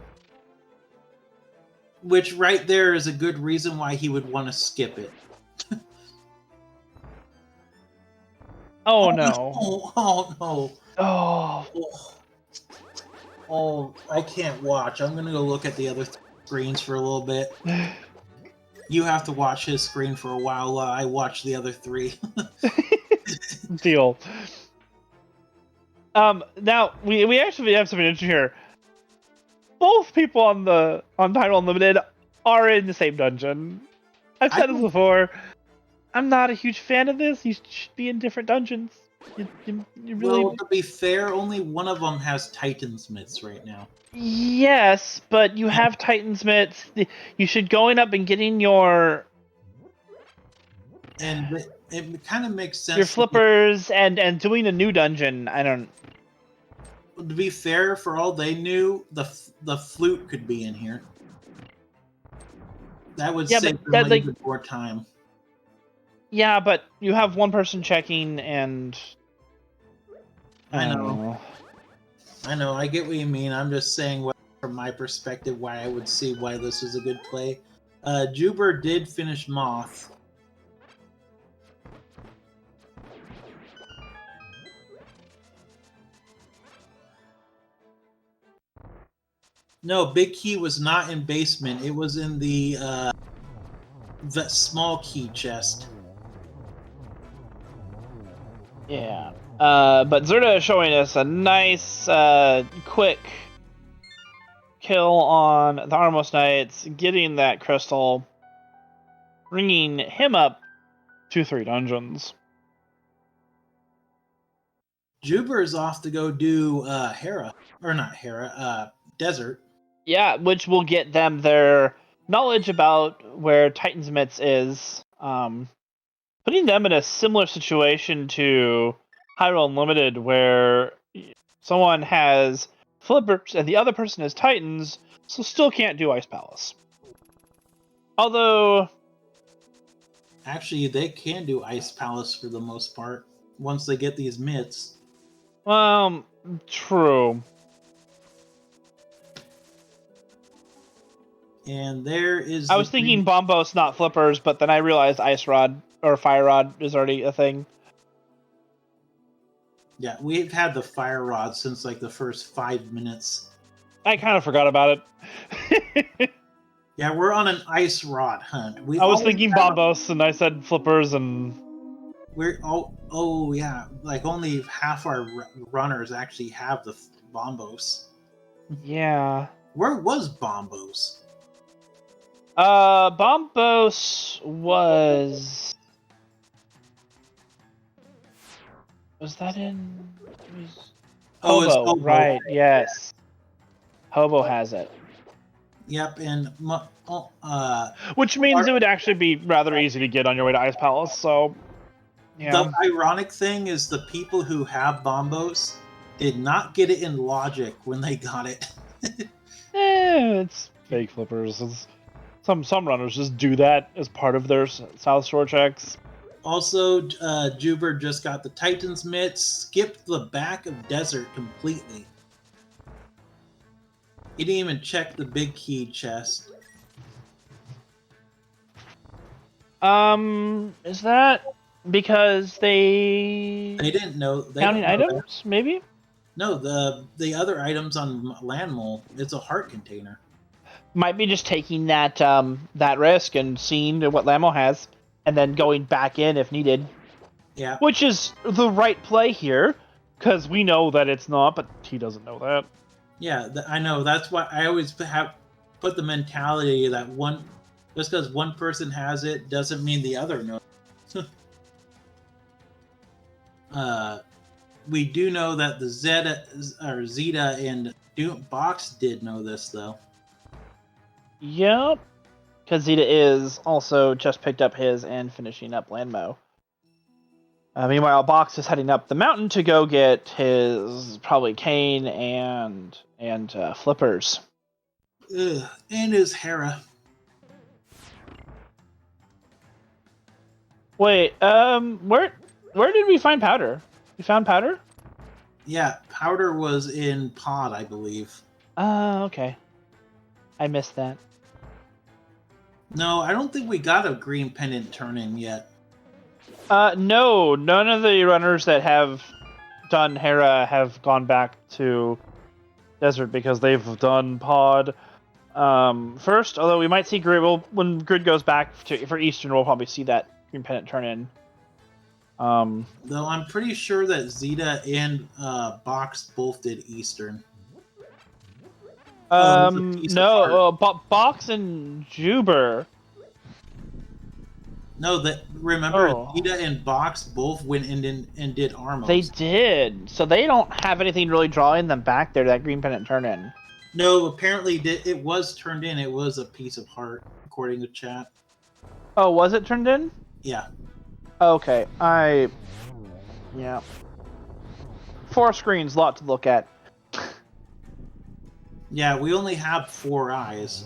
Which right there is a good reason why he would want to skip it. Oh no. Oh no. Oh. Oh, I can't watch. I'm gonna go look at the other screens for a little bit. You have to watch his screen for a while while I watch the other 3. Deal. Now we actually have something interesting here. Both people on Title Unlimited are in the same dungeon. I've said this before. I'm not a huge fan of this. You should be in different dungeons. You really... Well, to be fair, only one of them has Titansmiths right now. Yes, but you have Titansmiths. You should going up and getting your... And it kind of makes sense. Your flippers and doing a new dungeon. I don't... To be fair, for all they knew, the flute could be in here. That would save them even more time. Yeah, but you have one person checking, and... I know. I get what you mean. I'm just saying from my perspective why I would see why this is a good play. JuBer did finish Moth. No, Big Key was not in basement. It was in the small key chest. Yeah. But Xita is showing us a nice, quick kill on the Armos Knights, getting that crystal, bringing him up to 3 dungeons. JuBer is off to go do Desert. Yeah, which will get them their knowledge about where Titan's Mitts is, putting them in a similar situation to Hyrule Unlimited, where someone has flippers and the other person has Titans, so still can't do Ice Palace. Although, actually, they can do Ice Palace for the most part once they get these mitts. True. And there is. I was thinking Bombos, not flippers, but then I realized Ice Rod or Fire Rod is already a thing. Yeah, we've had the Fire Rod since like the first 5 minutes. I kind of forgot about it. Yeah, we're on an Ice Rod hunt. I was thinking Bombos, and I said flippers, and we're oh yeah, like only half our runners actually have the Bombos. Yeah. Where was Bombos? Bombos was that in Hobo? Right? Yes. Hobo has it. Yep, and which means it would actually be rather easy to get on your way to Ice Palace. So, yeah. The ironic thing is the people who have Bombos did not get it in Logic when they got it. It's fake flippers. Some runners just do that as part of their South Shore checks. Also, JuBer just got the Titan's Mitts, skipped the back of Desert completely. He didn't even check the big key chest. Is that because they didn't know counting items? Maybe. No, the other items on Land Mole, it's a heart container. Might be just taking that that risk and seeing what Lamo has, and then going back in if needed. Yeah. Which is the right play here, because we know that it's not, but he doesn't know that. Yeah, I know. That's why I always have put the mentality that just because one person has it doesn't mean the other knows. We do know that the Xita and Box did know this, though. Yep, because Xita is also just picked up his and finishing up Landmo. Meanwhile, Box is heading up the mountain to go get his probably cane and flippers. Ugh, and his Hera. Wait, where did we find Powder? We found Powder? Yeah, Powder was in Pod, I believe. Okay. I missed that. No, I don't think we got a green pendant turn-in yet. No, none of the runners that have done Hera have gone back to Desert because they've done Pod first. Although we might see Grid. Well, when Grid goes back for Eastern, we'll probably see that green pendant turn in. Though I'm pretty sure that Xita and Box both did Eastern. No, Box and JuBer. No, remember Xita and Box both went in and did Armos. They did, so they don't have anything really drawing them back there. That green pendant turn in. No, apparently it was turned in. It was a piece of heart, according to chat. Oh, was it turned in? Yeah. Okay, yeah. 4 screens, lot to look at. Yeah, we only have 4 eyes.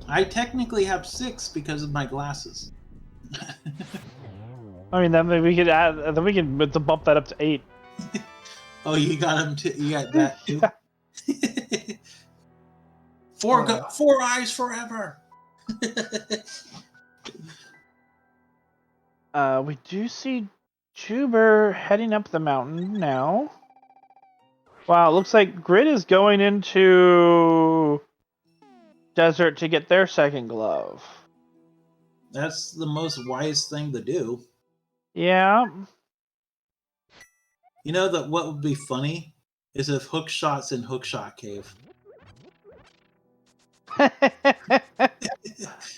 I technically have 6 because of my glasses. I mean, then we could add. Then we can bump that up to 8. Oh, you got them too. You got that too. Yeah. 4 eyes forever. We do see JuBer heading up the mountain now. Wow, looks like Grid is going into Desert to get their second glove. That's the most wise thing to do. Yeah. You know that what would be funny is if Hookshot's in Hookshot Cave.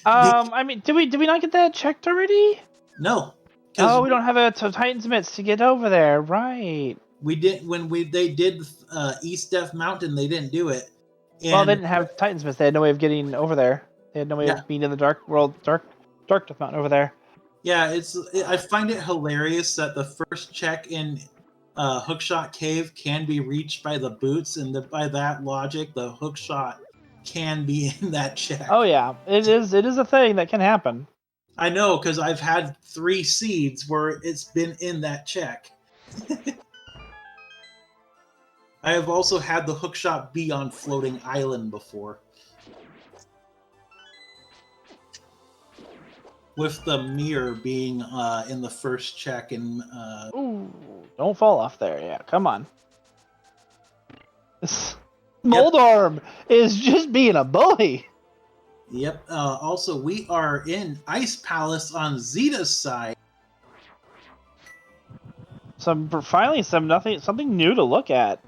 I mean, did we not get that checked already? No, Oh, we don't have a Titan's Mitts to get over there, right? we did when they did East Death Mountain. They didn't do it. And, Well, they didn't have Titan's Mitts. They had no way of getting over there. They had no way of being in the dark world, dark Death Mountain over there. Yeah, I find it hilarious that the first check in Hookshot Cave can be reached by the boots, and by that logic, the Hookshot can be in that check. Oh yeah, it is a thing that can happen. I know, because I've had 3 seeds where it's been in that check. I have also had the Hookshot be on Floating Island before. With the mirror being in the first check. And ooh, don't fall off there. Yeah, come on. Moldarm is just being a bully. Yep. Also, we are in Ice Palace on Xita's side. Finally something new to look at.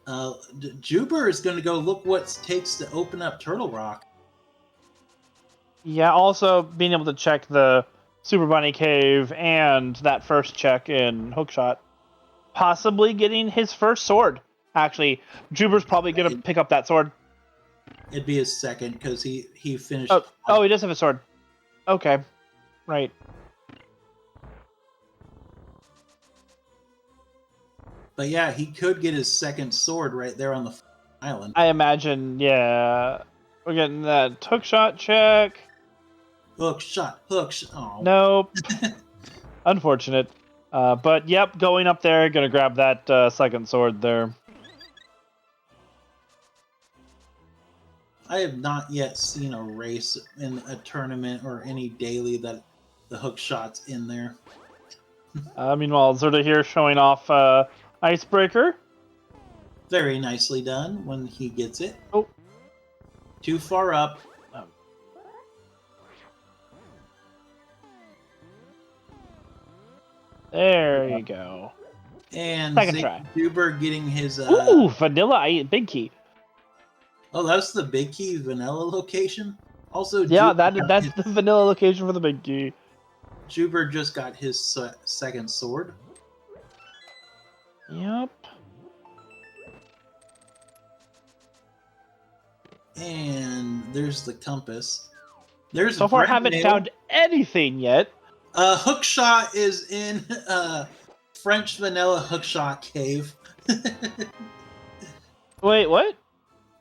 JuBer is going to go look what it takes to open up Turtle Rock. Yeah, also being able to check the Super Bunny Cave and that first check in Hookshot. Possibly getting his first sword. Actually, JuBer's probably going to pick up that sword. It'd be his second, because he finished... Oh, he does have a sword. Okay. Right. But yeah, he could get his second sword right there on the island. I imagine, yeah. We're getting that Hookshot check. Hookshot. Oh. Nope. Unfortunate. But yep, going up there, gonna grab that second sword there. I have not yet seen a race in a tournament or any daily that the Hookshot's in there. Meanwhile, Zerda here showing off Icebreaker. Very nicely done when he gets it. Oh. Too far up. There you go. And second try. JuBer getting his... Ooh, vanilla big key. Oh, that's the big key vanilla location? Also, yeah, that's the vanilla location for the big key. JuBer just got his second sword. Yep. And there's the compass. So far, haven't found anything yet. Hookshot is in French vanilla Hookshot Cave. Wait, what?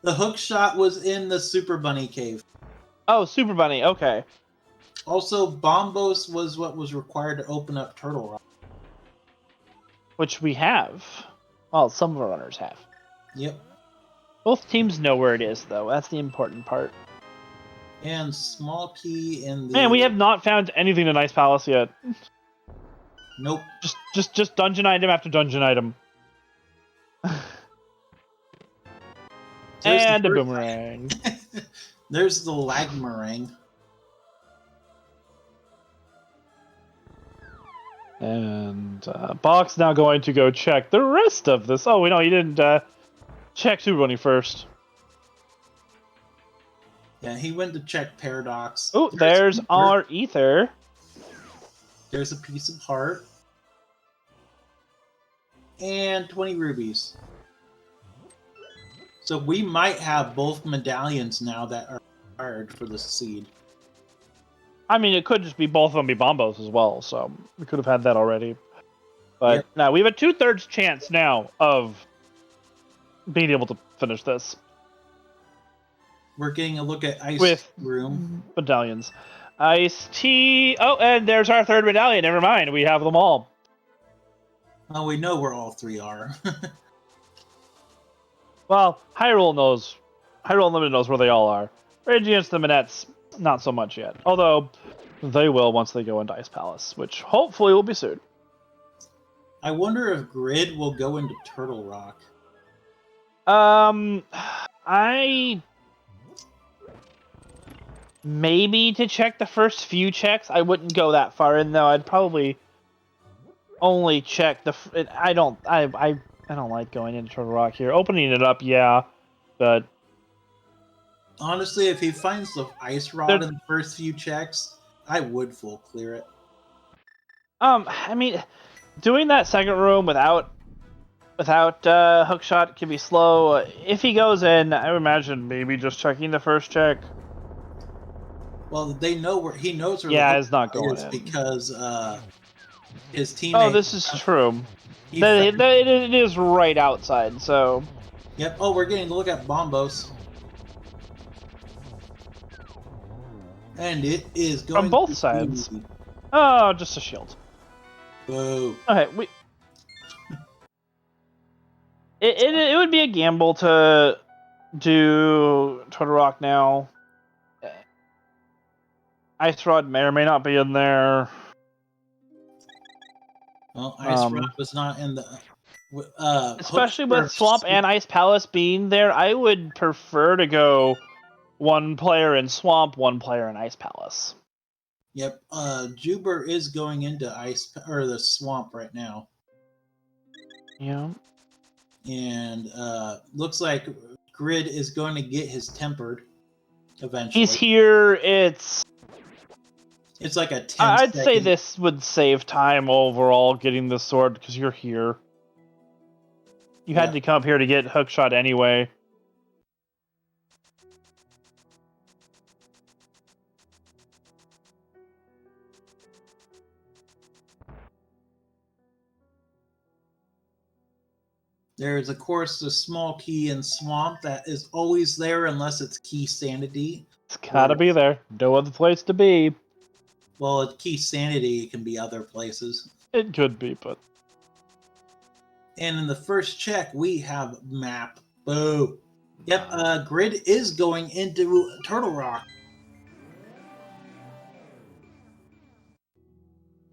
The Hookshot was in the Super Bunny Cave. Oh, Super Bunny, okay. Also, Bombos was what was required to open up Turtle Rock. Which we have. Well, some of our runners have. Yep. Both teams know where it is, though. That's the important part. And small key in the... Man, we have not found anything in Ice Palace yet. Nope. Just dungeon item after dungeon item. And a boomerang. There's the Lagmerang. And Box now going to go check the rest of this. Oh, wait, no, he didn't check Super Bunny first. Yeah, he went to check Paradox. Oh, there's our ether. There's a piece of heart. And 20 rubies. So we might have both medallions now that are required for the seed. I mean, it could just be both of them be Bombos as well, so we could have had that already. But yep. Now we have a 2/3 chance now of being able to finish this. We're getting a look at Ice with Room. Medallions. Ice Tea. Oh, and there's our third medallion. Never mind. We have them all. Oh, we know where all 3 are. Well, Hyrule Unlimited knows where they all are. Rage Against the Minettes, not so much yet. Although, they will once they go into Ice Palace, which hopefully will be soon. I wonder if Grid will go into Turtle Rock. Maybe to check the first few checks. I wouldn't go that far in, though. I'd probably only check I don't like going into Turtle Rock here. Opening it up, yeah, but Honestly, if he finds the ice rod in the first few checks, I would full clear it. I mean, doing that second room without hookshot can be slow. If he goes in, I would imagine maybe just checking the first check. Well, they know where he knows where Yeah, the it's not going is in because his teammate. Oh, this is true. It is right outside, so. Yep. Oh, we're getting to look at Bombos. And it is going from both sides. Be... Oh, just a shield. Whoa. Okay, it would be a gamble to do Turtle Rock now. Ice Rod may or may not be in there. Well, Ice Rod was not in the. Especially with Swamp and Ice Palace being there, I would prefer to go one player in Swamp, one player in Ice Palace. Yep. JuBer is going into the Swamp right now. Yeah. And looks like Grid is going to get his tempered eventually. He's here. It's like a 10 I'd say this would save time overall getting the sword because you're here. You had to come up here to get hookshot anyway. There's, of course, the small key in Swamp that is always there unless it's key sanity. It's gotta be there. No other place to be. Well, at key sanity, it can be other places. It could be, but... And in the first check, we have map. Boo. Yep, Grid is going into Turtle Rock.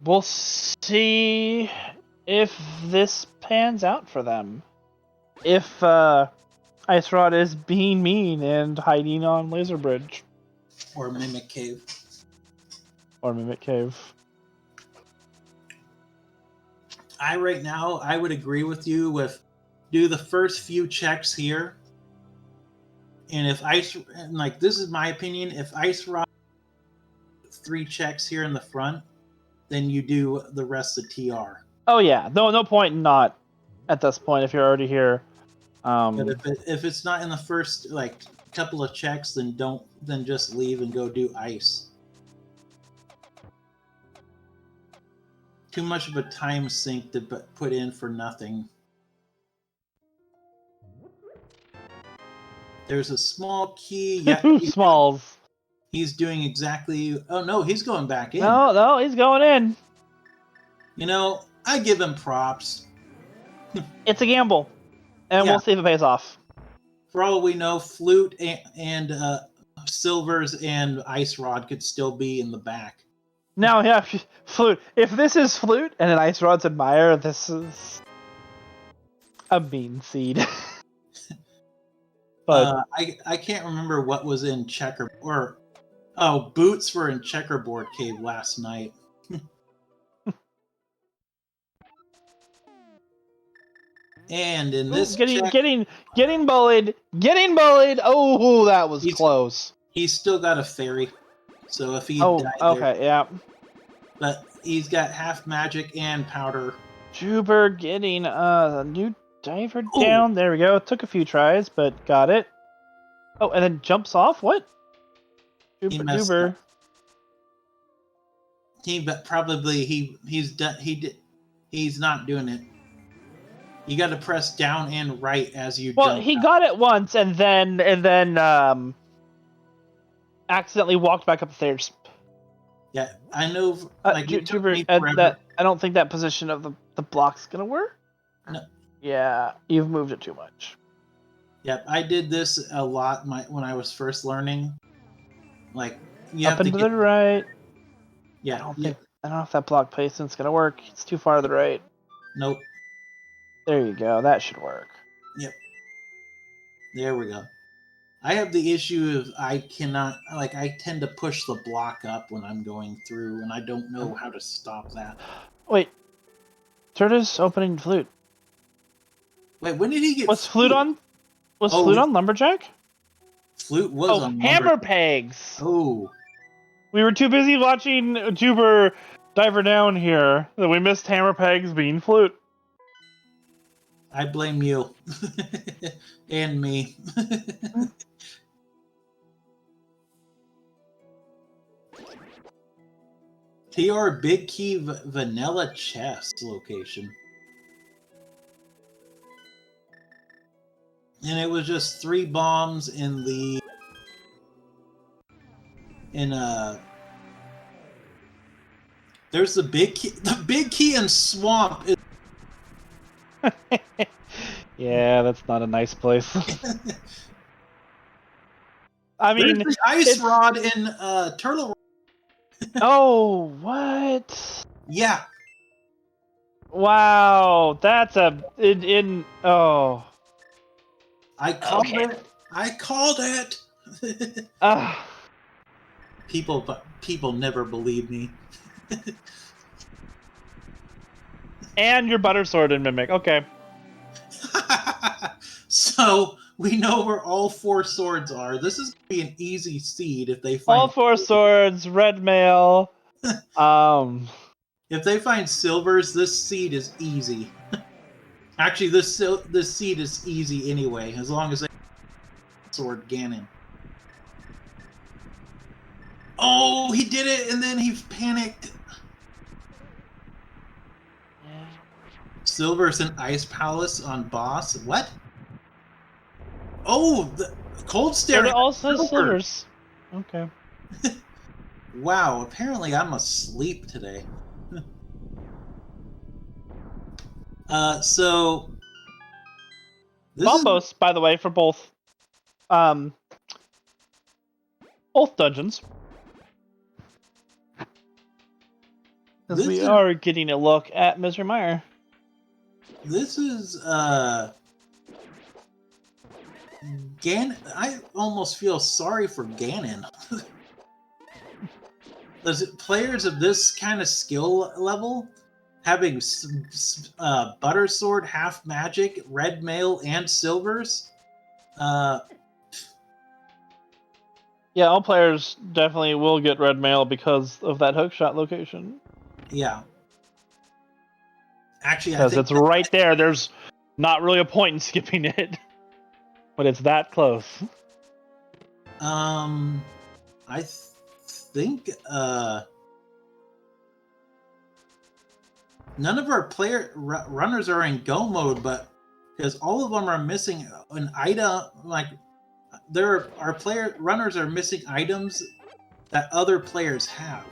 We'll see if this pans out for them. If Ice Rod is being mean and hiding on Laser Bridge. Or Mimic Cave. Or Mimic Cave. Right now, I would agree with you with do the first few checks here. And if this is my opinion, if Ice Rod 3 checks here in the front, then you do the rest of TR. Oh yeah, no point not at this point if you're already here. But if it's not in the first couple of checks, then just leave and go do ice. Too much of a time sink to put in for nothing. There's a small key. Yeah, Smalls. He's doing exactly. Oh no, he's going back in. No, he's going in. You know, I give him props. It's a gamble, and we'll see if it pays off. For all we know, Flute and Silvers and Ice Rod could still be in the back. Now, yeah, Flute. If this is Flute and an Ice Rod's admire, this is a mean seed. But I can't remember what was in Boots were in Checkerboard Cave last night. And in this getting bullied. Oh, that was close. He's still got a fairy, so if he died okay, there, yeah. But he's got half magic and powder. JuBer getting a new diver down. There we go. Took a few tries, but got it. Oh, and then jumps off. What? JuBer. He's not doing it. You got to press down and right as you. Well, he got it once, and then accidentally walked back up the stairs. Yeah, I know. JuBer, I don't think that position of the block's gonna work. No. Yeah, you've moved it too much. Yep, I did this a lot when I was first learning. You up have and to the right. Yeah, I don't know if that block placement's gonna work. It's too far to the right. Nope. There you go. That should work. Yep. There we go. I have the issue of I cannot, I tend to push the block up when I'm going through, and I don't know how to stop that. Wait. Turtis opening flute. Wait, when did he get Was flute on? Was flute on lumberjack? Flute was on hammer pegs. Oh. We were too busy watching JuBer diver down here that we missed hammer pegs being flute. I blame you. And me. TR Big Key Vanilla Chest location. And it was just 3 bombs in the... There's the big key. The big key in Swamp is... Yeah, that's not a nice place. I mean, there's the ice rod in Turtle. Oh, what? Yeah. Wow, that's oh. I called it. I called it. People never believe me. And your butter sword and mimic. Okay. So we know where all 4 swords are. This is gonna be an easy seed if they find all 4 swords, red mail. If they find silvers, this seed is easy. Actually, this seed is easy anyway, as long as they sword Ganon. Oh, he did it, and then he panicked. Silvers and Ice Palace on boss. What? Oh, the Cold Stare. It also has silvers. Okay. Wow, apparently I'm asleep today. So... Bombos, by the way, for both dungeons. Because we are getting a look at Mr. Meyer. This is, Ganon... I almost feel sorry for Ganon. Players of this kind of skill level, having butter sword, half magic, red mail, and silvers. Yeah, all players definitely will get red mail because of that hookshot location. Yeah. Actually, because it's right there. There's not really a point in skipping it, but it's that close. I think none of our runners are in go mode, but because all of them are missing an item, like runners are missing items that other players have.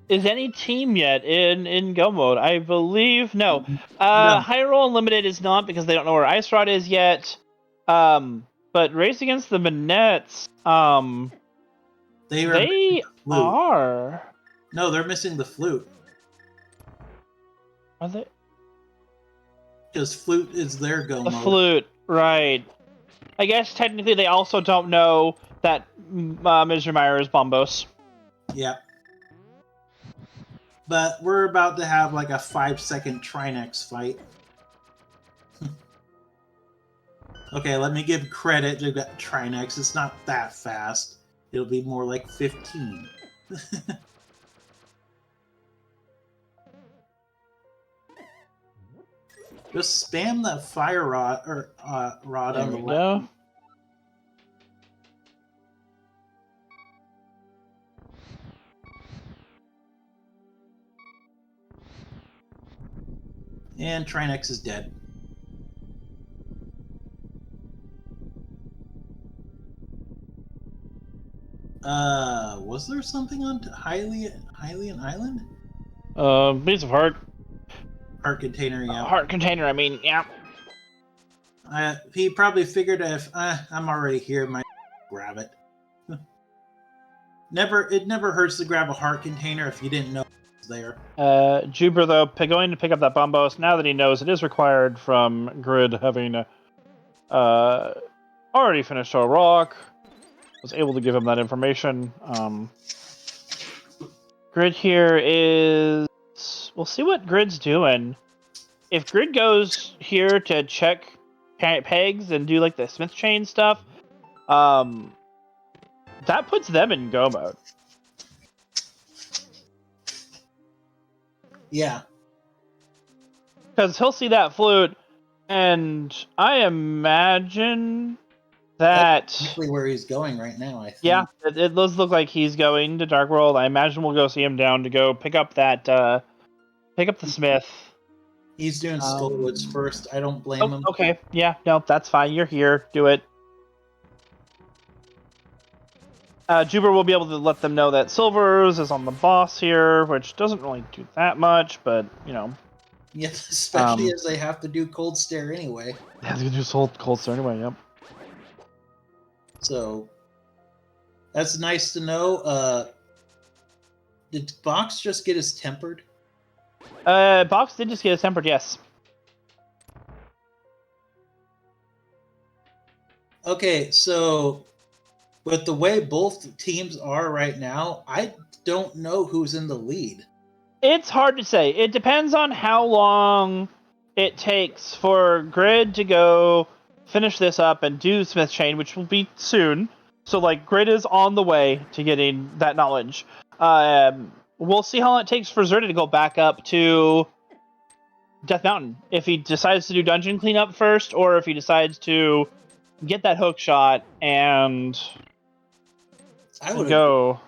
Is any team yet in go mode? I believe no. No. High Roll Unlimited is not because they don't know where Ice Rod is yet. But Race Against the Manettes, they are. No, they're missing the flute. Are they? Because flute is their go mode. The flute, right. I guess technically they also don't know that Mr. Meyer is Bombos. Yeah. But we're about to have like a 5-second Trinex fight. Okay, let me give credit to Trinex. It's not that fast. It'll be more like 15. Just spam that fire rod or rod on the left. And Trinex is dead. Was there something on Hylian Island? Piece of heart. Heart container, yeah. Heart container, I mean, yeah. He probably figured if I'm already here, might grab it. It never hurts to grab a heart container if you didn't know it was there. JuBer, though, going to pick up that Bombos, now that he knows it is required from Grid having already finished our rock, was able to give him that information. Grid here is we'll see what Grid's doing. If Grid goes here to check pegs and do like the Smith chain stuff, that puts them in go mode. Yeah. Because he'll see that flute, and I imagine that... That's exactly where he's going right now, I think. Yeah, it does look like he's going to Dark World. I imagine we'll go see him down to go pick up that, pick up the Smith. He's doing Skullwoods first. I don't blame him. Okay, yeah, no, that's fine. You're here. Do it. JuBer will be able to let them know that Silvers is on the boss here, which doesn't really do that much, but, you know. Yeah, especially as they have to do Cold Stare anyway. Yeah, they do Cold Stare anyway, yep. So, that's nice to know. Did Box just get his tempered? Box did just get his tempered, yes. Okay, so with the way both teams are right now, I don't know who's in the lead. It's hard to say. It depends on how long it takes for Grid to go finish this up and do Smith Chain, which will be soon. So, like, Grid is on the way to getting that knowledge. We'll see how long it takes for Xita to go back up to Death Mountain. If he decides to do dungeon cleanup first, or if he decides to get that hook shot and go.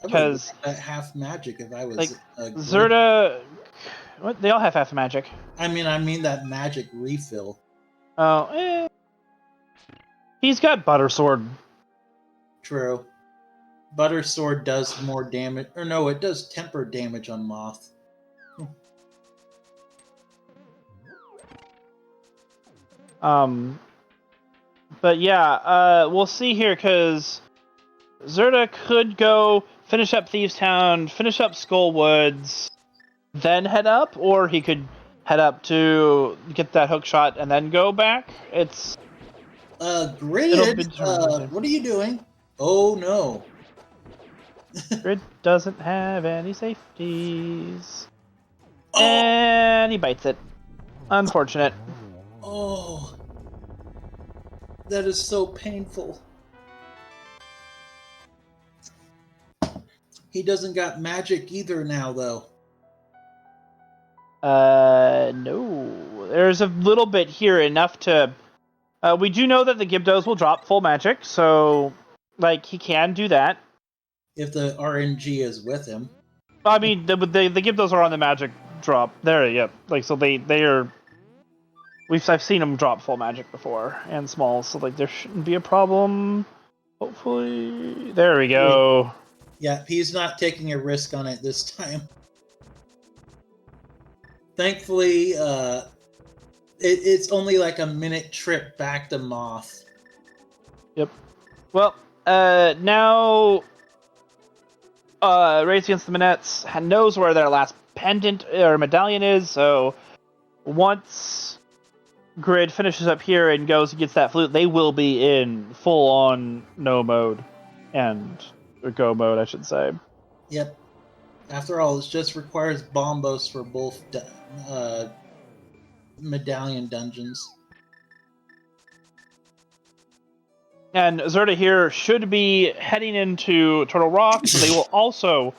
Because half magic if I was like Xita, what? They all have half magic. I mean that magic refill. Oh, he's got Butter Sword. True, Butter Sword does more damage, or no, it does temper damage on Moth. But yeah, we'll see here because Xita could go finish up Thieves Town, finish up Skullwoods, then head up, or he could head up to get that hook shot and then go back. It's Grid. What are you doing? Oh no. Grid doesn't have any safeties, Oh. And he bites it. Unfortunate. Oh, that is so painful. He doesn't got magic either now, though. No. There's a little bit here, enough to... we do know that the Gibdos will drop full magic, so, like, he can do that. If the RNG is with him. I mean, the Gibdos are on the magic drop. There, yep. Like, so they are... I've seen them drop full magic before, and small, so, like, there shouldn't be a problem. Hopefully... There we go. Yeah, he's not taking a risk on it this time. Thankfully, it's only like a minute trip back to Moth. Yep. Well, now Race Against the Minettes knows where their last pendant or medallion is, so once Grid finishes up here and goes and gets that flute, they will be in full-on no mode. Or go mode, I should say. Yep. After all, it just requires bombos for both medallion dungeons. And Xita here should be heading into Turtle Rock, so they will also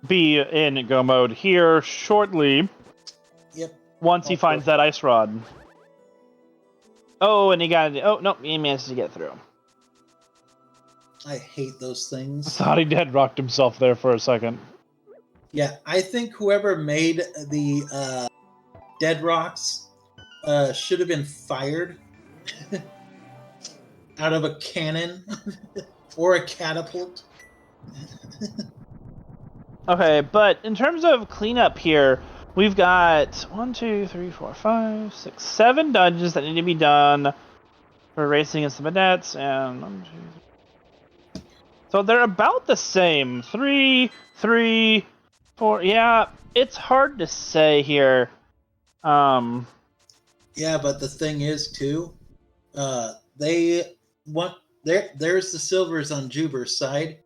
be in go mode here shortly. Yep. Once he finds that ice rod. Oh, and he got it. Oh, no, he managed to get through. I hate those things. I thought he dead rocked himself there for a second. Yeah, I think whoever made the Dead Rocks should have been fired out of a cannon or a catapult. Okay, but in terms of cleanup here, we've got 1, 2, 3, 4, 5, 6, 7 dungeons that need to be done for Racing Against the Minettes, and 1, 2, 3. So they're about the same. 3, 3, 4. Yeah, it's hard to say here. Yeah, but the thing is too, they want there's the silvers on JuBer's side,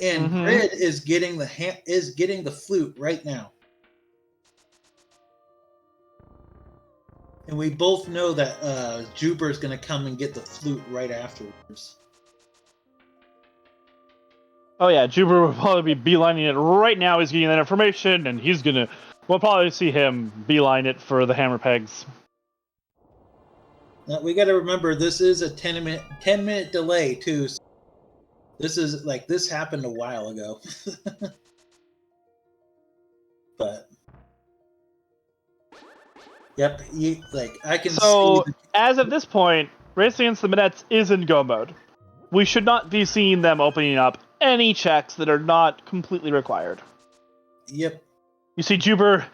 and Grid is getting the flute right now. And we both know that JuBer is going to come and get the flute right afterwards. Oh yeah, JuBer will probably be beelining it right now. He's getting that information, and we'll probably see him beeline it for the hammer pegs. Now, we got to remember this is a 10-minute delay too. So this happened a while ago. But yep, I can see. As of this point, Race Against the Minettes is in go mode. We should not be seeing them opening up any checks that are not completely required. Yep. You see JuBer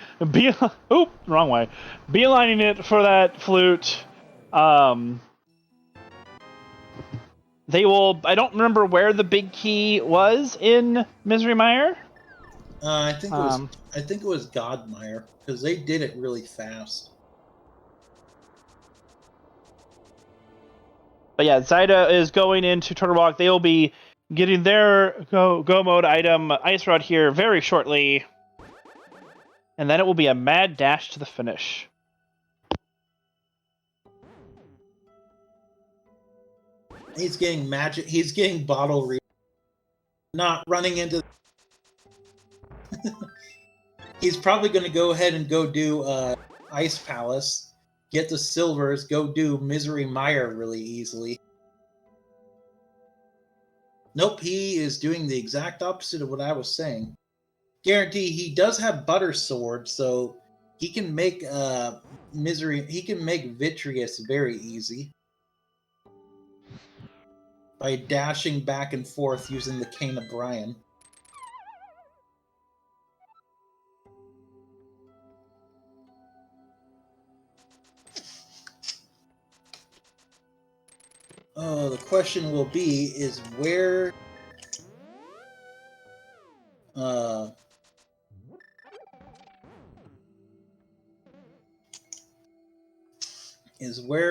wrong way. Beelining it for that flute. They will. I don't remember where the big key was in Misery Mire. I think it was Godmire because they did it really fast. But yeah, Xita is going into Turtle Rock. They will be getting their go mode item Ice Rod here very shortly, and then it will be a mad dash to the finish. He's getting magic. He's getting bottle read. Not running into. He's probably going to go ahead and go do Ice Palace, get the silvers, go do Misery Mire really easily. Nope, he is doing the exact opposite of what I was saying. Guarantee he does have Butter Sword, so he can make He can make Vitreous very easy by dashing back and forth using the Cane of Brian. Oh, the question will be is where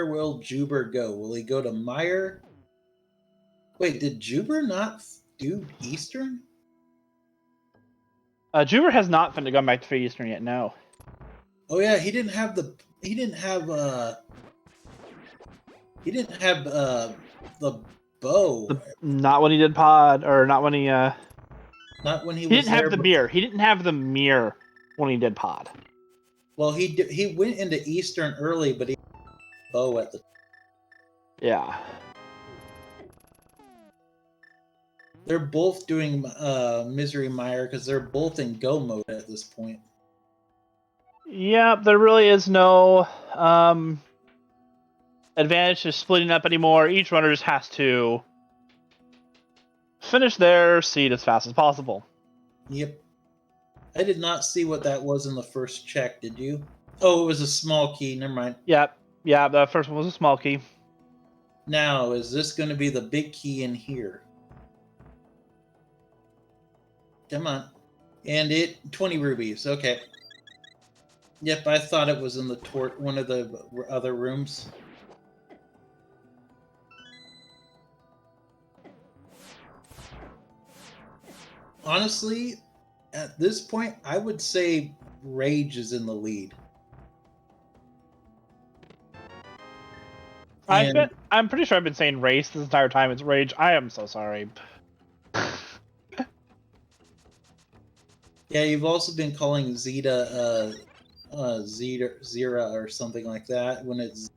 will JuBer go? Will he go to Mire? Wait, did JuBer not do Eastern? JuBer has not gone back to Eastern yet. No. Oh yeah, he didn't have the bow. Not when he did pod, or not when he. Not when he didn't have the mirror. He didn't have the mirror when he did pod. Well, he went into Eastern early, but he had a bow at the. Yeah. They're both doing Misery Mire because they're both in go mode at this point. Yeah, there really is no advantage to splitting up anymore. Each runner just has to finish their seed as fast as possible. Yep. I did not see what that was in the first check, did you? Oh, it was a small key. Never mind. Yep. Yeah, the first one was a small key. Now, is this going to be the big key in here? Come on. And 20 rubies. Okay. Yep, I thought it was in the one of the other rooms. Honestly, at this point, I would say Rage is in the lead. I'm pretty sure I've been saying Race this entire time. It's Rage. I am so sorry. Yeah, you've also been calling Xita Zira or something like that when it's.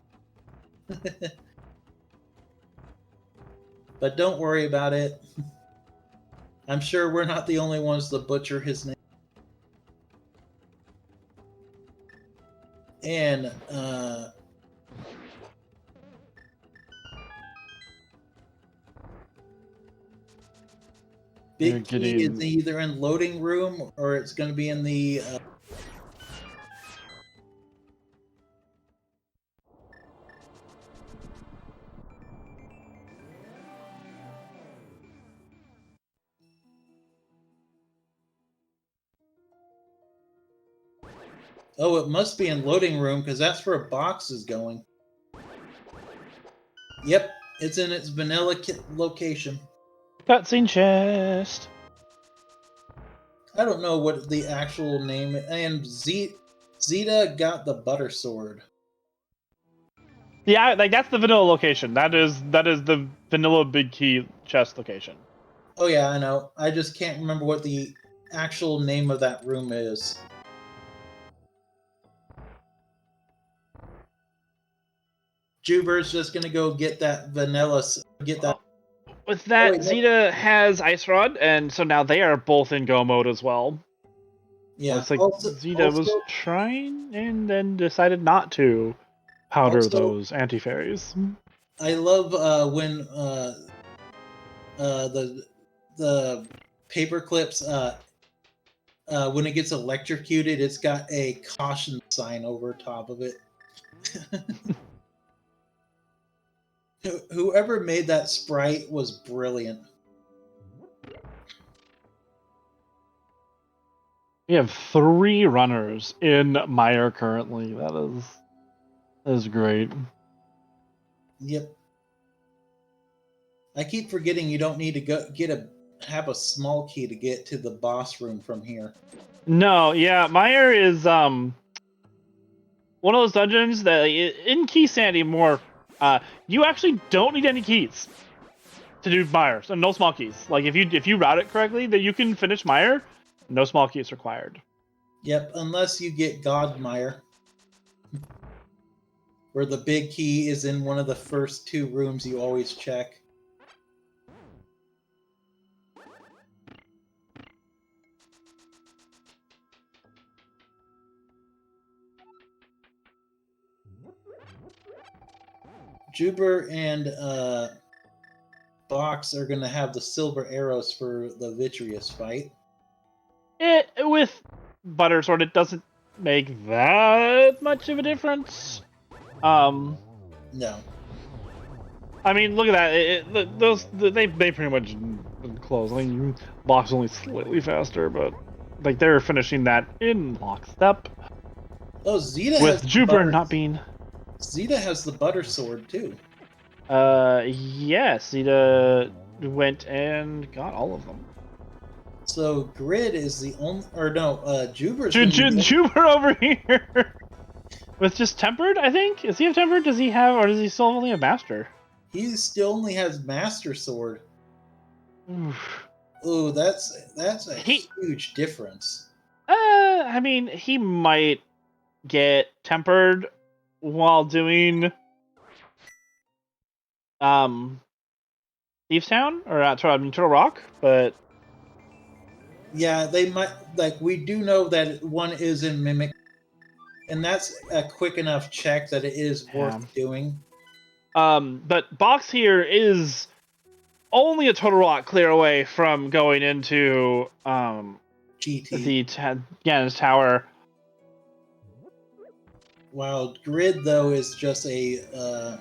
But don't worry about it. I'm sure we're not the only ones to butcher his name. And big key is either in loading room or it's going to be in the. Oh, it must be in loading room because that's where a box is going. Yep, it's in its vanilla location. Cutscene chest. I don't know what the actual name is. And Xita got the Butter Sword. Yeah, like that's the vanilla location. That is the vanilla big key chest location. Oh yeah, I know. I just can't remember what the actual name of that room is. JuBer's just gonna go get that vanilla. Get that. With Oh, that, wait, no. Xita has Ice Rod, and so now they are both in go mode as well. Yeah. Looks like Also, Xita was trying and then decided not to powder those anti-fairies. I love when the paper clips when it gets electrocuted, it's got a caution sign over top of it. Whoever made that sprite was brilliant. We have 3 runners in Mire currently. That is great. Yep. I keep forgetting you don't need to have a small key to get to the boss room from here. No, yeah, Mire is one of those dungeons that in Key Sandy more you actually don't need any keys to do Mire. So no small keys. Like if you route it correctly, that you can finish Mire, no small keys required. Yep, unless you get Godmire, where the big key is in one of the first 2 rooms you always check. JuBer and Box are going to have the silver arrows for the Vitreous fight. With Buttersword, it doesn't make that much of a difference. No. I mean, look at that. They pretty much close. I mean, Box only slightly faster, but like they're finishing that in lockstep. Oh, Xita with has JuBer not being. Xita has the butter sword too. Yes, Xita went and got all of them. So Grid is the only, or no, JuBer's JuBer over here with just tempered. I think does he have tempered? Does he have, or does he still only have master? He still only has master sword. Oof. Oh, that's a huge difference. I mean, he might get tempered while doing Thieves Town or Turtle Rock, but yeah, they might. Like, we do know that one is in Mimic, and that's a quick enough check that it is worth doing. But Box here is only a Turtle Rock clear away from going into GT. The Ganon's Tower. While Grid though is just a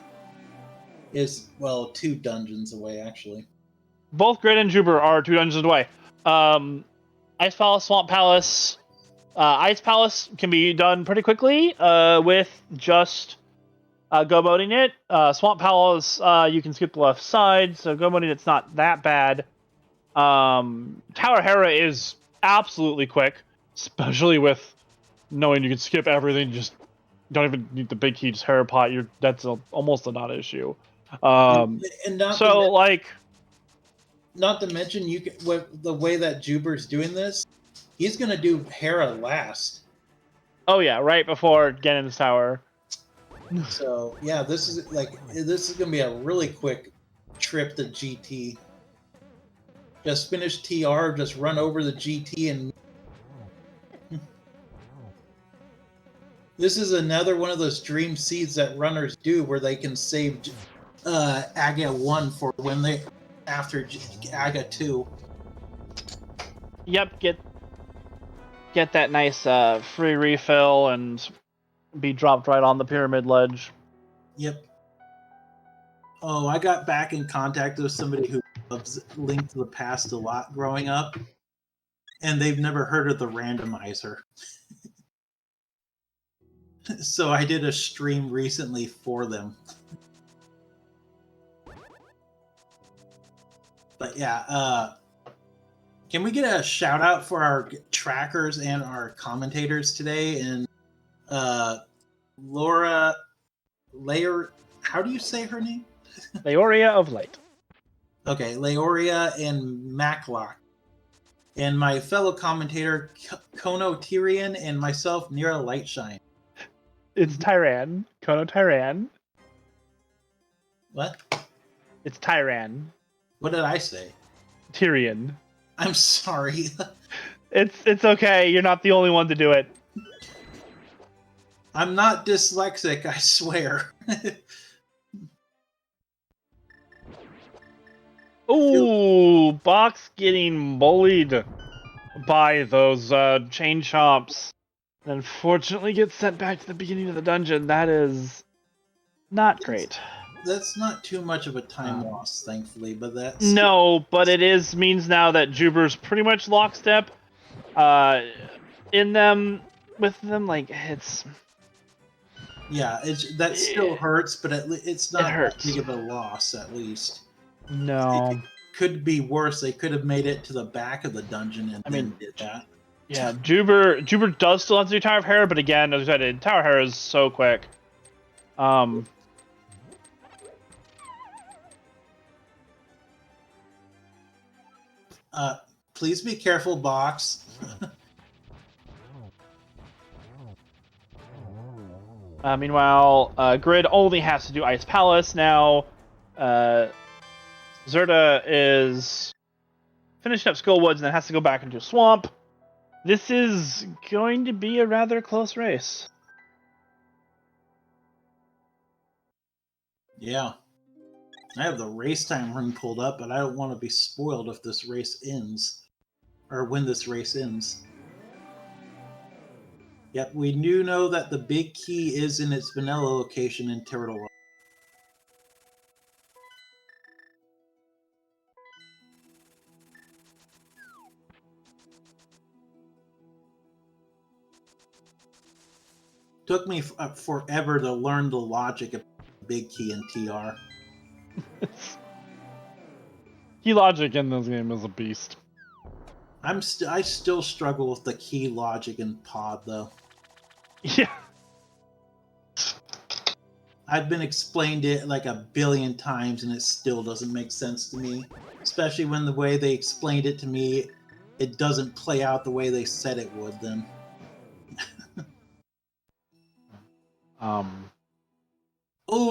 2 dungeons away actually. Both Grid and JuBer are 2 dungeons away. Ice Palace, Swamp Palace. Ice Palace can be done pretty quickly with just go boating it. Swamp Palace, you can skip the left side, so go boating it's not that bad. Tower Hera is absolutely quick, especially with knowing you can skip everything. Just don't even need the big key, just Hera pot. That's almost a non-issue. And not so like. Not to mention, the way that JuBer's doing this, he's gonna do Hera last. Oh yeah, right before Ganon's Tower. So yeah, this is gonna be a really quick trip to GT. Just finish TR, just run over the GT, and this is another one of those dream seeds that runners do, where they can save Aga 1 for when they. After Aga 2. Yep, get that nice free refill and be dropped right on the pyramid ledge. Yep. Oh, I got back in contact with somebody who loves Link to the Past a lot growing up, and they've never heard of the randomizer. So I did a stream recently for them. But yeah, can we get a shout out for our trackers and our commentators today? And Laura, how do you say her name? Leoria of Light. Okay, Leoria and Maclock. And my fellow commentator, Kono Tyrion, and myself, Nira Lightshine. It's Tyran. Kono Tyran. What? It's Tyran. What did I say? Tyrion. I'm sorry. It's okay. You're not the only one to do it. I'm not dyslexic, I swear. Ooh, Box getting bullied by those chain chomps. And unfortunately gets sent back to the beginning of the dungeon. That is not great. That's not too much of a time loss, thankfully, but that's... No, but it means now that JuBer's pretty much lockstep in them, with them, like, it's... Yeah, that still hurts, but it's not that big of a loss, at least. No. It could be worse. They could have made it to the back of the dungeon and then did that. Yeah, JuBer does still have to do Tower of Hera, but again, as I said, Tower of Hera is so quick. Please be careful, Box. Meanwhile, Grid only has to do Ice Palace now. Xita is finishing up Skullwoods and then has to go back into Swamp. This is going to be a rather close race. Yeah. I have the race time run pulled up, but I don't want to be spoiled if this race ends. Or when this race ends. Yep, we do know that the big key is in its vanilla location in Turtle Rock. Took me forever to learn the logic of big key in TR. Key logic in this game is a beast. I still struggle with the key logic in Pod, though. Yeah. I've been explained it like a billion times, and it still doesn't make sense to me. Especially when the way they explained it to me, it doesn't play out the way they said it would, then. Oh,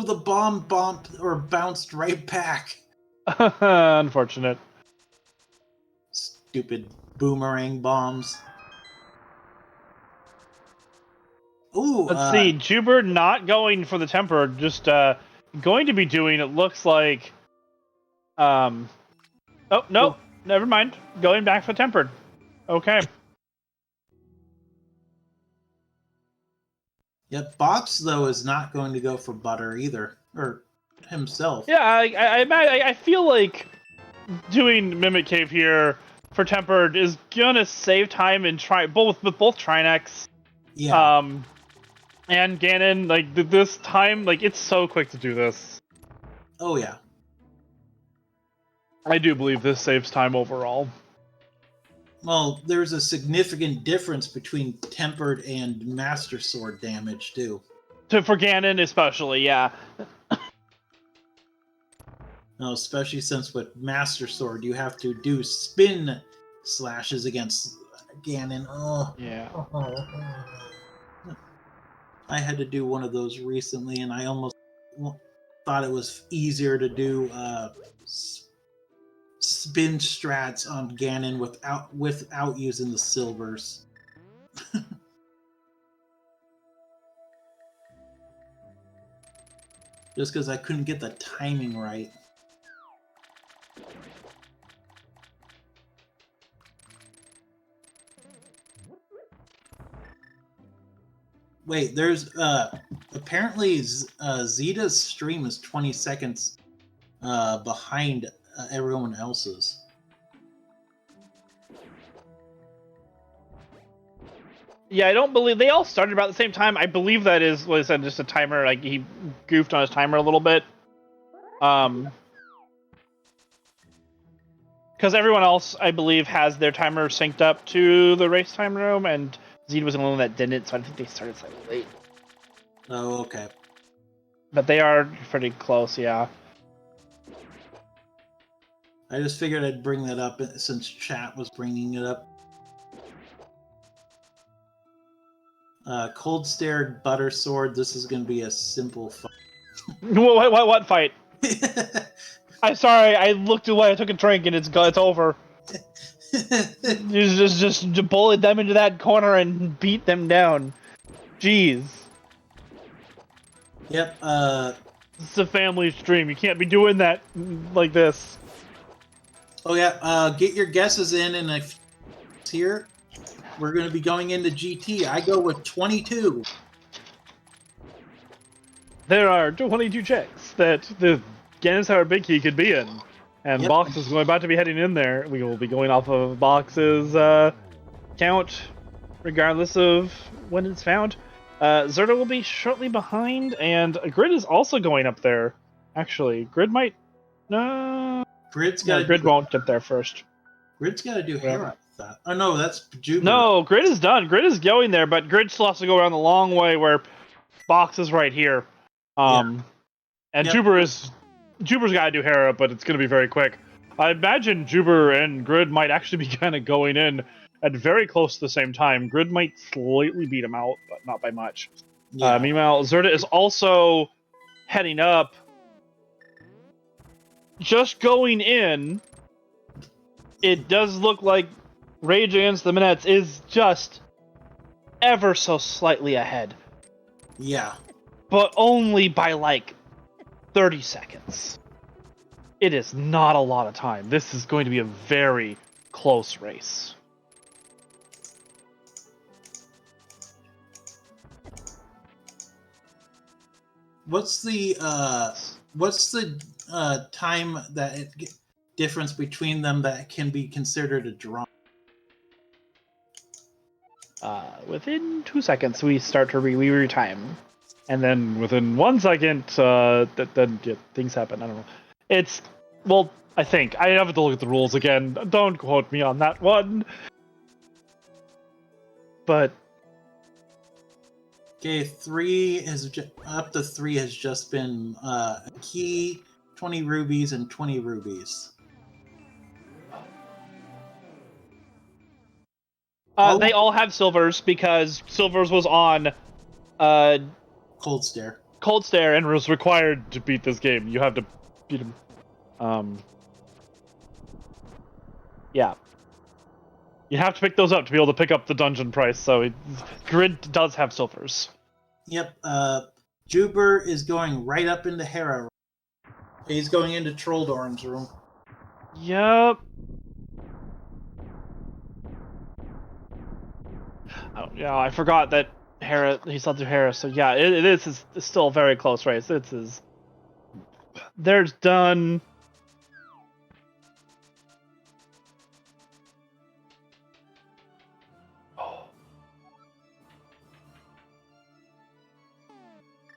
the bomb bounced right back. Unfortunate. Stupid boomerang bombs. Ooh, let's see. JuBer not going for the temper, just going to be doing, it looks like... Oh, no, never mind. Going back for tempered. Okay. Yeah, Box, though, is not going to go for butter either. Or himself. Yeah, I feel like doing Mimic Cave here for tempered is gonna save time and both Trinex. Yeah. And Ganon, like, this time, like, it's so quick to do this. Oh, yeah. I do believe this saves time overall. Well, there's a significant difference between tempered and Master Sword damage, too. For Ganon, especially, yeah. No, especially since with Master Sword, you have to do spin slashes against Ganon. Oh. Yeah. I had to do one of those recently, and I almost thought it was easier to do spin strats on Ganon without using the silvers. Just because I couldn't get the timing right. Wait, there's apparently Xita's stream is 20 seconds behind everyone else's. Yeah, I don't believe they all started about the same time. I believe that is, what I said, just a timer. Like, he goofed on his timer a little bit. Because everyone else, I believe, has their timer synced up to the race time room, and Xita was the only one that didn't, so I think they started slightly late. Oh, okay. But they are pretty close, yeah. I just figured I'd bring that up since chat was bringing it up. Cold Stare, Butter Sword. This is going to be a simple fight. What fight? I'm sorry, I looked away, I took a drink, and it's over. just bullet them into that corner and beat them down. Jeez. Yep, It's a family stream. You can't be doing that like this. Oh yeah, get your guesses in, and if here, we're going to be going into GT. I go with 22. There are 22 checks that the Guinness Hour Big Key could be in. And Yep. Box is about to be heading in there. We will be going off of Box's count, regardless of when it's found. Xita will be shortly behind, and Grid is also going up there. Actually, Grid might... No... Grid's got Grid won't get there first. Grid's got to do hair. Oh no, that's JuBer. No, Grid is done. Grid is going there, but Grid still has to go around the long way where Box is right here. And yep. JuBer's got to do Hera, but it's going to be very quick. I imagine JuBer and Grid might actually be kind of going in at very close to the same time. Grid might slightly beat him out, but not by much. Yeah. Meanwhile, Xita is also heading up. Just going in, it does look like Rage Against the Minutes is just ever so slightly ahead. Yeah. But only by like 30 seconds. It is not a lot of time. This is going to be a very close race. What's the time difference between them that can be considered a draw? Within 2 seconds, we start to retime. And then within 1 second, things happen. I don't know. I think. I have to look at the rules again. Don't quote me on that one. But... Okay, up to 3 has just been a key, 20 rubies, and 20 rubies. They all have silvers because silvers was on Cold Stare. Cold Stare and was required to beat this game. You have to beat him. Yeah. You have to pick those up to be able to pick up the dungeon price, so Grid does have silvers. Yep, JuBer is going right up into Hera. He's going into Trolldorm's room. Yep. Oh, yeah, I forgot that he's up to Hera, so yeah, it's still a very close race. There's done...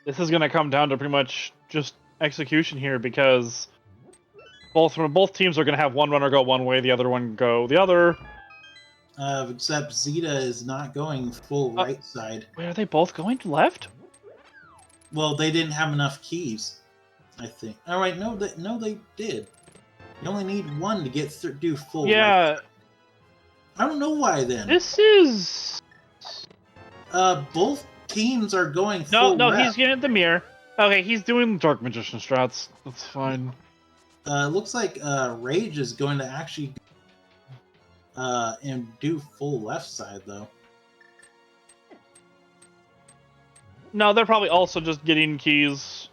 This is going to come down to pretty much just execution here because both teams are going to have one runner go one way, the other one go the other. Except Xita is not going full right side. Wait, are they both going left? Well, they didn't have enough keys, I think. All right, no, they did. You only need one to do full. Yeah. Right. I don't know why then. This is. Both teams are going full. No, he's getting the mirror. Okay, he's doing Dark Magician strats. That's fine. Looks like Rage is going to actually and do full left side though. No, they're probably also just getting keys.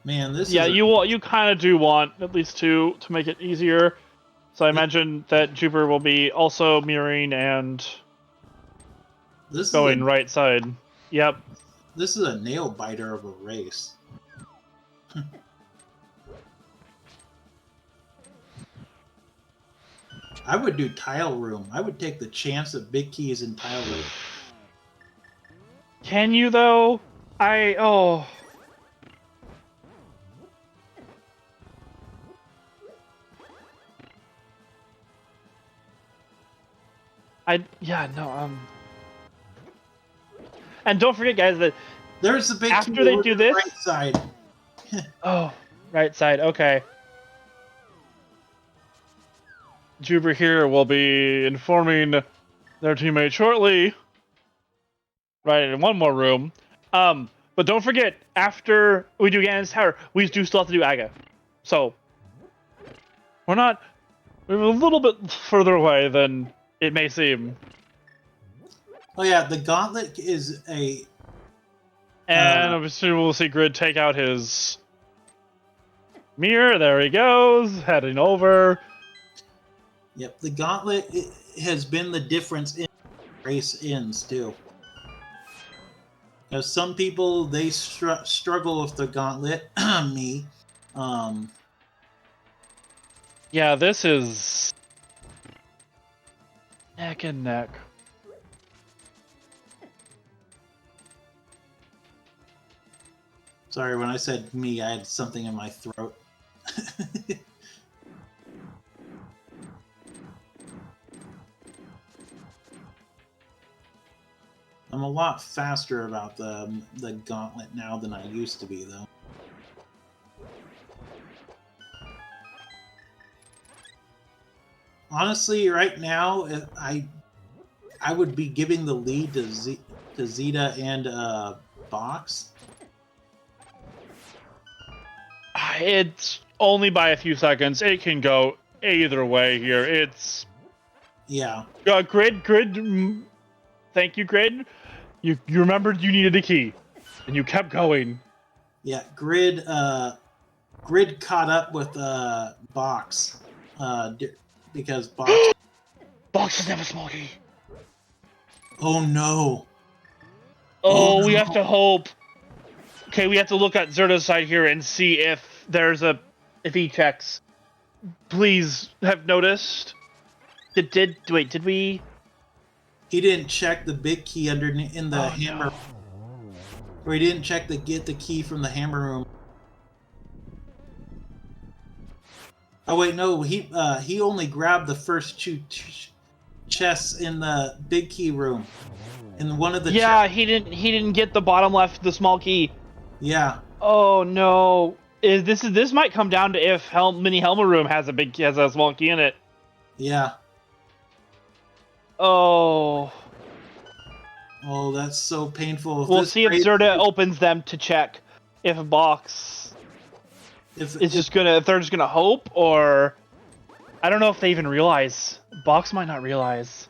Man, this yeah, you kind of do want at least two to make it easier. So I imagine that JuBer will be also mirroring and going right side. Yep. This is a nail biter of a race. I would do tile room. I would take the chance of big keys in tile room. Can you though? And don't forget, guys, that There's the big after key they over do the this, right side. oh, right side, okay. JuBer here will be informing their teammate shortly. Right, in one more room. But don't forget, after we do Ganon's Tower, we do still have to do Aga. So, we're a little bit further away than it may seem. Oh yeah, the gauntlet is a... And obviously we'll see Grid take out his mirror. There he goes, heading over. Yep, the gauntlet has been the difference in race ends, too. Now, some people, they struggle with the gauntlet. Me. Yeah, this is neck and neck. Sorry, when I said me, I had something in my throat. I'm a lot faster about the gauntlet now than I used to be, though. Honestly, right now, I would be giving the lead to Xita and Box. It's only by a few seconds. It can go either way here. It's... Yeah. Grid. Thank you, Grid. You remembered you needed a key, and you kept going. Yeah, Grid caught up with Box, because Box... Box doesn't have a small key. Oh no. Oh, we have to hope. Okay, we have to look at Zerta's side here and see if there's if he checks. Please have noticed. Did we? He didn't check the big key in the hammer. No. Or he didn't check get the key from the hammer room. Oh wait, no, he only grabbed the first two chests in the big key room. In one of the he didn't get the bottom left, the small key. Yeah. Oh no. This might come down to if Mini Helmer Room has a small key in it. Yeah. Oh. Oh, that's so painful. We'll see if Zerta opens them to check if Box if they're just gonna hope, or I don't know if they even realize. Box might not realize.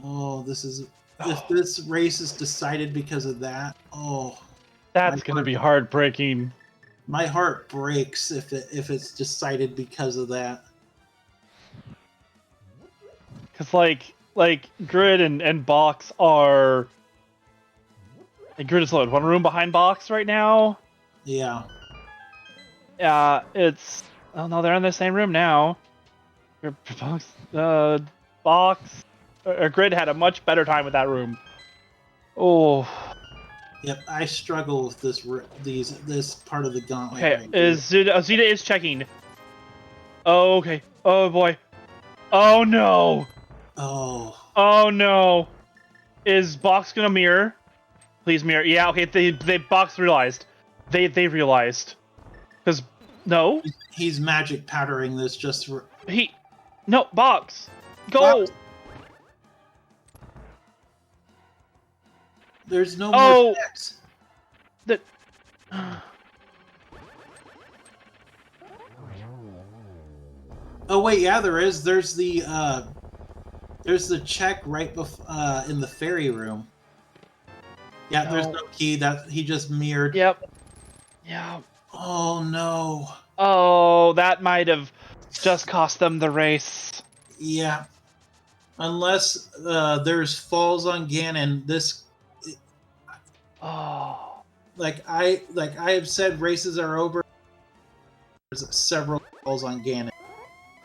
Oh, if this race is decided because of that. Oh. That's gonna be heartbreaking. My heart breaks if it's decided because of that. Cause like Grid and Box are. And Grid is one room behind Box right now. Yeah. Yeah, it's. Oh no, they're in the same room now. Box, or Grid had a much better time with that room. Oh. Yep, I struggle with this part of the gauntlet. Okay, right Xita is checking. Oh, okay. Oh boy. Oh no. Oh. Oh no. Is Box gonna mirror? Please mirror. Yeah. Okay. They Box realized. They realized. Cause no. He's magic powdering this just for... No, Box. Go. Box. There's no more checks. Oh wait, yeah, there is. There's the check right in the ferry room. Yeah, there's no key. That he just mirrored. Yep. Yeah. Oh no. Oh, that might have just cost them the race. Yeah. Unless there's falls on Ganon, this... Oh. Like I have said, races are over. There's several falls on Ganon.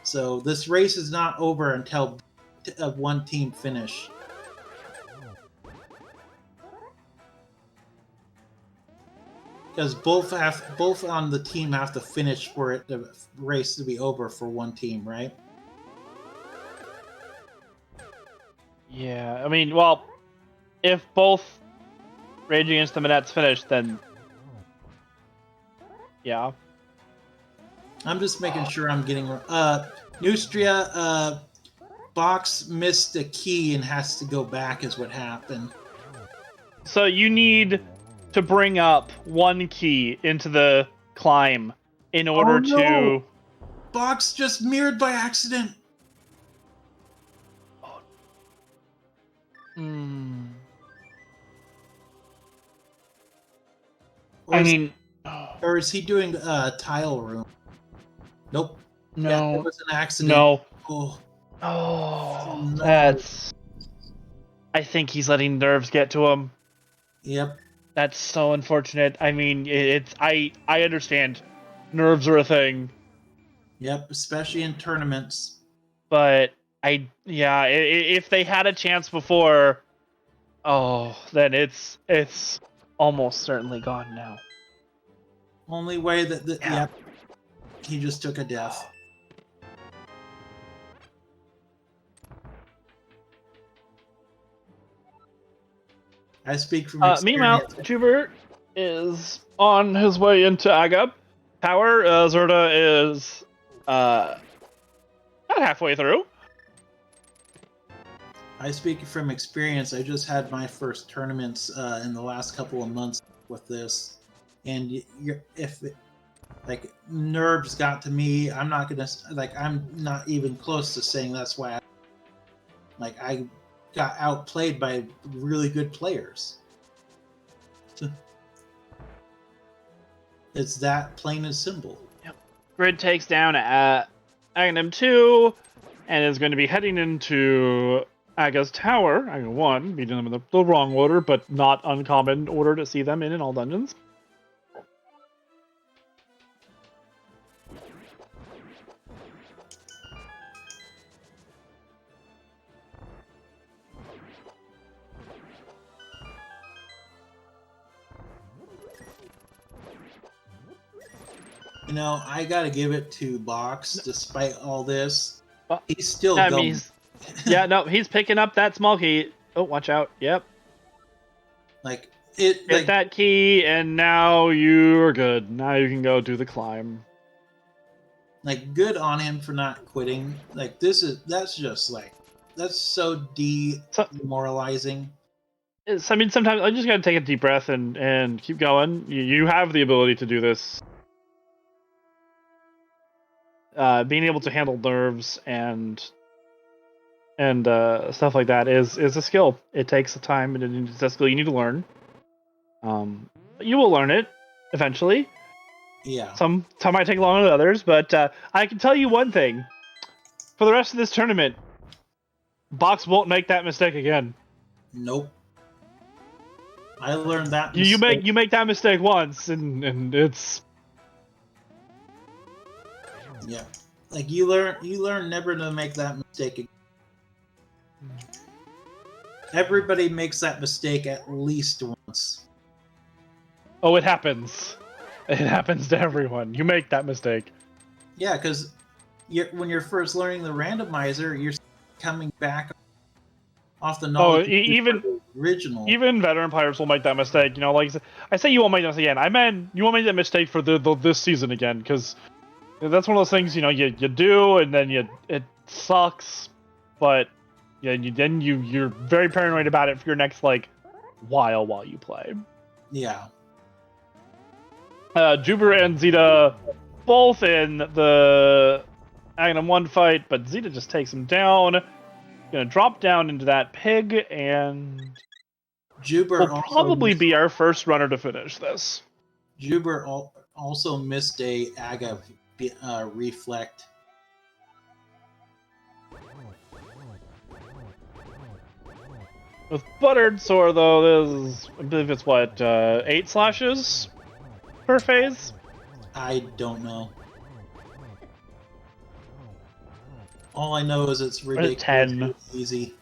So this race is not over until one team finish. Because both on the team have to finish for the race to be over for one team, right? Yeah, I mean, well, if both Rage Against the Manettes finished, then yeah. I'm just making sure I'm getting. Neustria, Box missed a key and has to go back. Is what happened. So you need to bring up one key into the climb in order to. Box just mirrored by accident. Mm. Or or is he doing tile room? Nope. No. Yeah, it was an accident. No. Oh. Oh, No. that's. I think he's letting nerves get to him. Yep. That's so unfortunate. I mean, it's I understand, nerves are a thing. Yep, especially in tournaments. But if they had a chance before, then it's almost certainly gone now. Only way that yep, he just took a death. I speak from experience. Meanwhile, JuBer is on his way into Aga Tower. Zerda is about halfway through. I speak from experience. I just had my first tournaments in the last couple of months with this, and if nerves got to me, I'm not even close to saying that's why. I got outplayed by really good players. It's that plain and simple. Yep. Grid takes down Aghanim 2 and is going to be heading into Aga's Tower. Aga 1, beating them in the wrong order, but not uncommon order to see them in all dungeons. You know, I gotta give it to Box. Despite all this, Well, he's still going. He's picking up that small key. Oh, watch out! Yep. Get that key, and now you're good. Now you can go do the climb. Good on him for not quitting. That's so demoralizing. I mean, sometimes I just gotta take a deep breath and keep going. You have the ability to do this. Being able to handle nerves and stuff like that is a skill. It takes the time, and it's a skill you need to learn. You will learn it eventually. Yeah. Some might take longer than others, but I can tell you one thing: for the rest of this tournament, Box won't make that mistake again. Nope. I learned that. You make that mistake once, and it's. Yeah, you learn never to make that mistake again. Everybody makes that mistake at least once. Oh, it happens. It happens to everyone. You make that mistake. Yeah, because when you're first learning the randomizer, you're coming back off the knowledge. Even veteran players will make that mistake. You know, like I say, you won't make that again. I meant you won't make that mistake for this season again, because that's one of those things. You know, you do, and then it sucks, but yeah, you're very paranoid about it for your next while you play. Yeah. JuBer and Xita both in the Aghanim 1 fight, but Xita just takes him down. Gonna drop down into that pig, and JuBer will probably be our first runner to finish this. JuBer also missed a Aga reflect. With Buttered Sword, though, I believe it's 8 slashes per phase? I don't know. All I know is it's ridiculous. 10. Easy.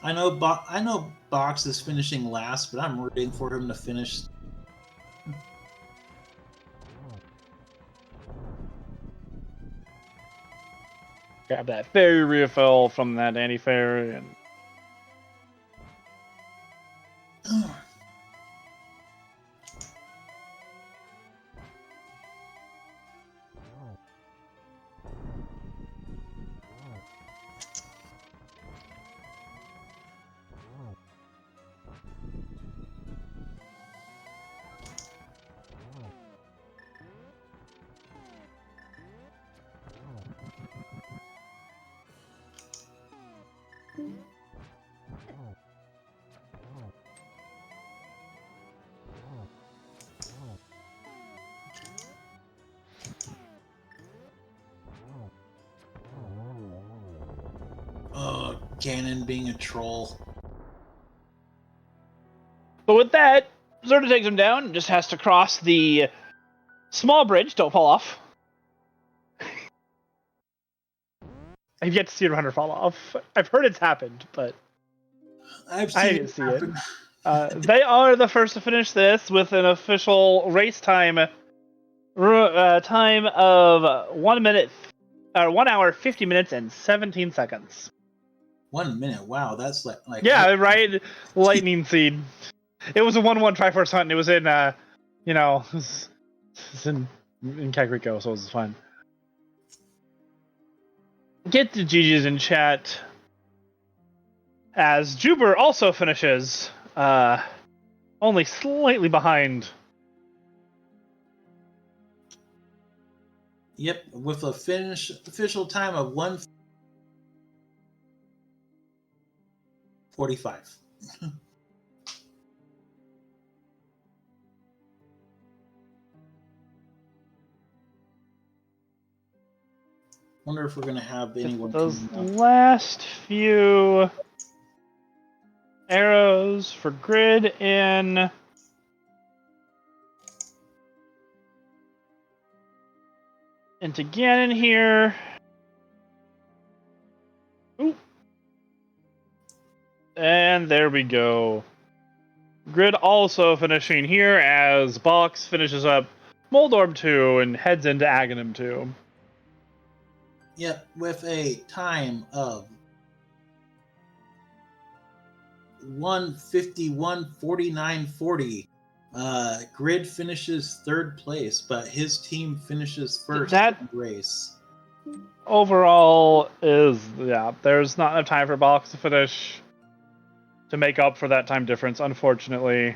I know Box is finishing last, but I'm rooting for him to finish. Grab that fairy refill from that anti-fairy and Oh, Ganon being a troll. But with that, Zerta takes him down and just has to cross the small bridge. Don't fall off. I've yet to see a runner fall off. I've heard it's happened, but I didn't see it. They are the first to finish this with an official race time time of 1 hour, 50 minutes, and 17 seconds. 1 minute. Wow, that's like yeah, right. Lightning seed. It was a 1-1 Triforce hunt. And it was in it's in Kakariko, so it was fun. Get the GGs in chat. As JuBer also finishes, only slightly behind. Yep, with a official time of 1:45. Wonder if we're gonna have anyone. Those last few arrows for grid in. Into Ganon here. Ooh. And there we go. Grid also finishing here as Box finishes up Moldorm 2 and heads into Aghanim 2. Yep, with a time of 1:51:49:40. Grid finishes third place, but his team finishes first in the race. Overall there's not enough time for Box to finish to make up for that time difference, unfortunately.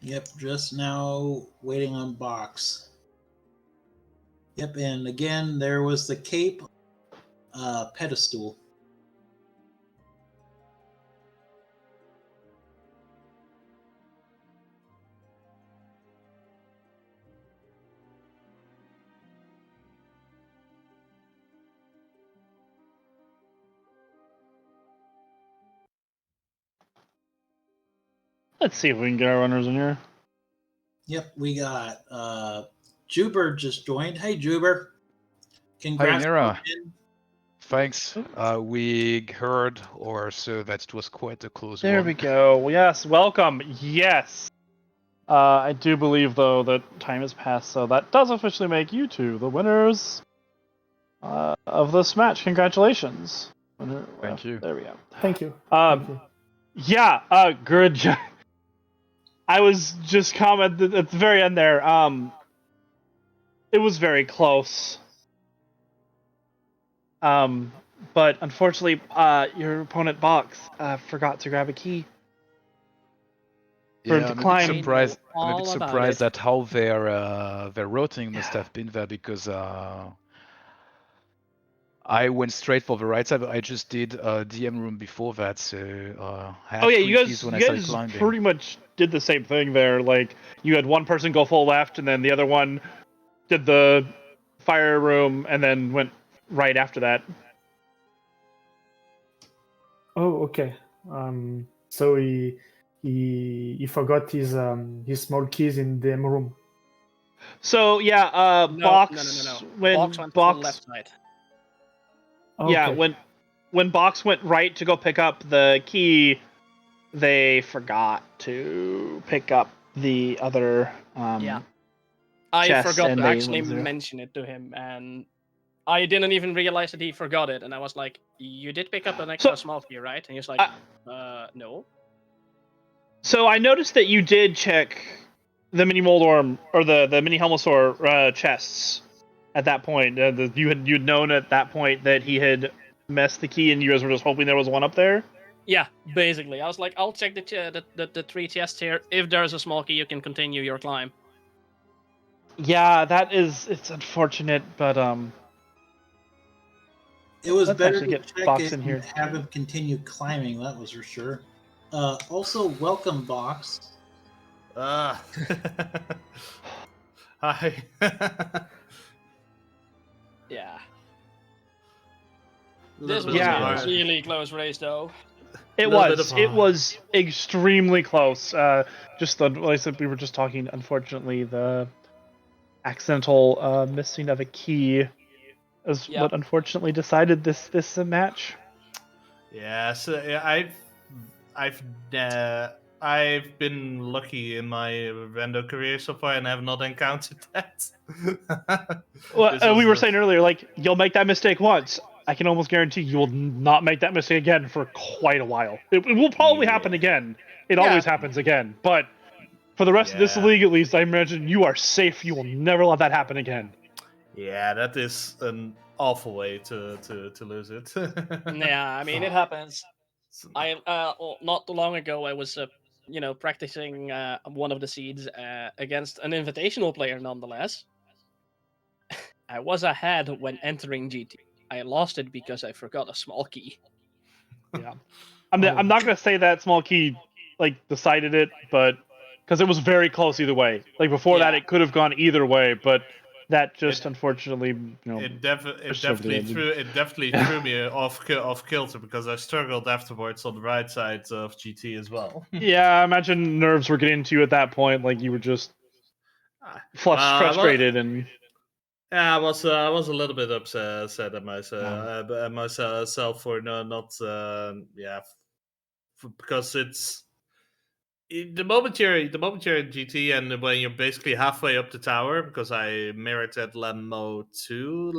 Yep, just now waiting on Box. Yep, and again, there was the Cape pedestal. Let's see if we can get our runners in here. Yep, we got JuBer just joined. Hey, JuBer. Congrats. Hi, Nira. Thanks. We heard or so that it was quite a close one. There we go. Yes, welcome. Yes. I do believe, though, that time has passed, so that does officially make you two the winners of this match. Congratulations. Thank you. There we go. Thank you. Yeah, good job. I was just commenting at the very end there. It was very close. But unfortunately, your opponent Box forgot to grab a key. Yeah, I'm a bit surprised at how their routing must have been there, because I went straight for the right side, but I just did a DM room before that, so I had you keys when I started climbing. Pretty much did the same thing there. Like, you had one person go full left, and then the other one did the fire room, and then went right after that. Oh, okay. So he forgot his small keys in the room. So yeah, No. Box Box went to the left side. Yeah, Okay. when Box went right to go pick up the key, they forgot to pick up the other Yeah. I chests, forgot and to they actually went through. mention it to him, and I didn't even realize that he forgot it. And I was like, "You did pick up an extra small key, right?" And he was like, "No." So I noticed that you did check the mini Moldorm or the mini Helmosaur chests at that point. You'd known at that point that he had messed the key, and you guys were just hoping there was one up there. Yeah, basically, I was like, "I'll check the 3 chests here. If there's a small key, you can continue your climb." Yeah, it's unfortunate, but It was let's better actually to get check Box it in here. and have him continue climbing, that was for sure. Also, welcome, Box. Hi. Yeah. Little This bit was of Yeah. a hard- really close race, though. It Little bit was. of It a- was extremely close. Just like I said, we were just talking. Unfortunately, the accidental missing of a key is Yep. what unfortunately decided this match. Yeah, so yeah, I've been lucky in my rando career so far, and have not encountered that. Well, This was we were the- saying earlier, like you'll make that mistake once. I can almost guarantee you will not make that mistake again for quite a while. It will probably happen Yeah. again. It Yeah. always happens again. But for the rest of this Yeah. league, at least, I imagine you are safe. You will never let that happen again. Yeah, that is an awful way to lose it. Yeah, I mean, it happens. Not too long ago, I was practicing one of the seeds against an invitational player, nonetheless. I was ahead when entering GT. I lost it because I forgot a small key. Yeah, I'm not gonna say that small key like decided it, but because it was very close either way. Like before that, Yeah. it could have gone either way, but that just unfortunately, It pushed over the definitely edge. threw me off kilter because I struggled afterwards on the right side of GT as well. Yeah, I imagine nerves were getting to you at that point. Like you were just frustrated and. Yeah, I was a little bit upset at myself for not because the moment you're in GT and when you're basically halfway up the tower, because I mirrored at Lemos 2.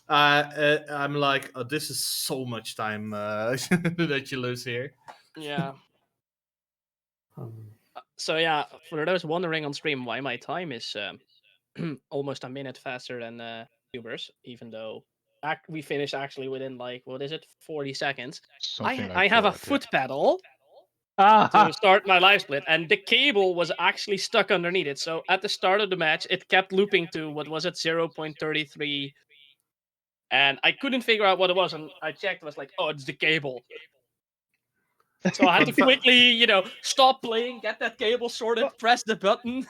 I'm like, oh, this is so much time that you lose here. Yeah. Um, So yeah, for those wondering on stream why my time is almost a minute faster than JuBer's, even though we finished actually within 40 seconds. Something like I have a that, yeah. foot pedal to start my live split, and the cable was actually stuck underneath it. So at the start of the match, it kept looping to what was it, 0.33, and I couldn't figure out what it was. And I checked, it was like, oh, it's the cable. So I had to quickly, stop playing, get that cable sorted, press the button.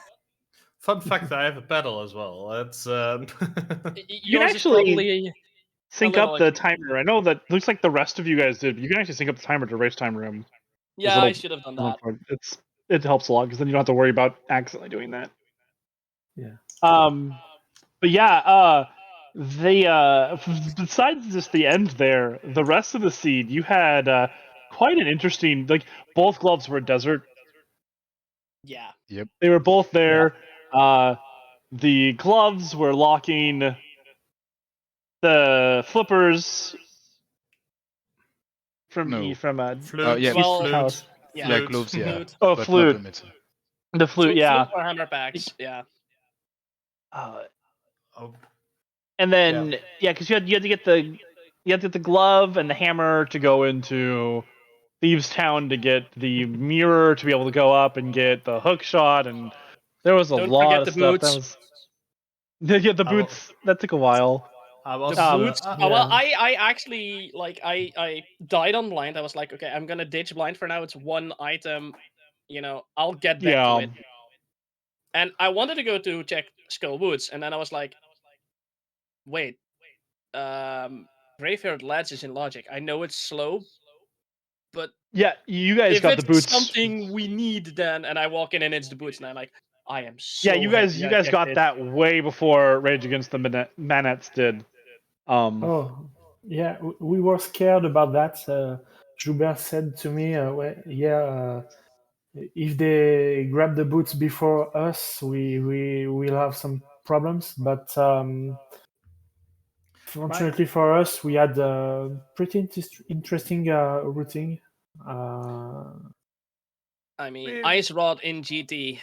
Fun fact: I have a pedal as well. It's You can actually sync up the timer. I know that looks like the rest of you guys did. But you can actually sync up the timer to race time room. Yeah, I should have done that. It helps a lot because then you don't have to worry about accidentally doing that. Yeah. But yeah, besides just the end there, the rest of the seed, you had quite an interesting. Like both gloves were desert. Yeah. Yep. They were both there. The gloves were locking the flippers from flute, yeah. house. Yeah, gloves, yeah. Flute. Oh, but flute. not limits. The flute, yeah. Flute or hammer packs, yeah. And then because you had to get the glove and the hammer to go into Thieves Town to get the mirror to be able to go up and get the hook shot, and there was a Don't lot forget of the stuff boots. that was the boots that took a while. The boots. Well, I actually I died on blind. I was like, okay, I'm gonna ditch blind for now. It's one item, I'll get back to it. And I wanted to go to check Skull Woods, and then I was like, wait, Graveyard Ledge is in logic. I know it's slow, but yeah, you guys got the boots. If it's something we need, then and I walk in and it's the boots, and I'm like, I am so yeah. You guys got that way before Rage Against the Manettes did. Oh, yeah, we were scared about that. JuBer said to me, if they grab the boots before us, we will have some problems. But fortunately for us, we had pretty interesting routing. I mean, We- Ice Rod in GT.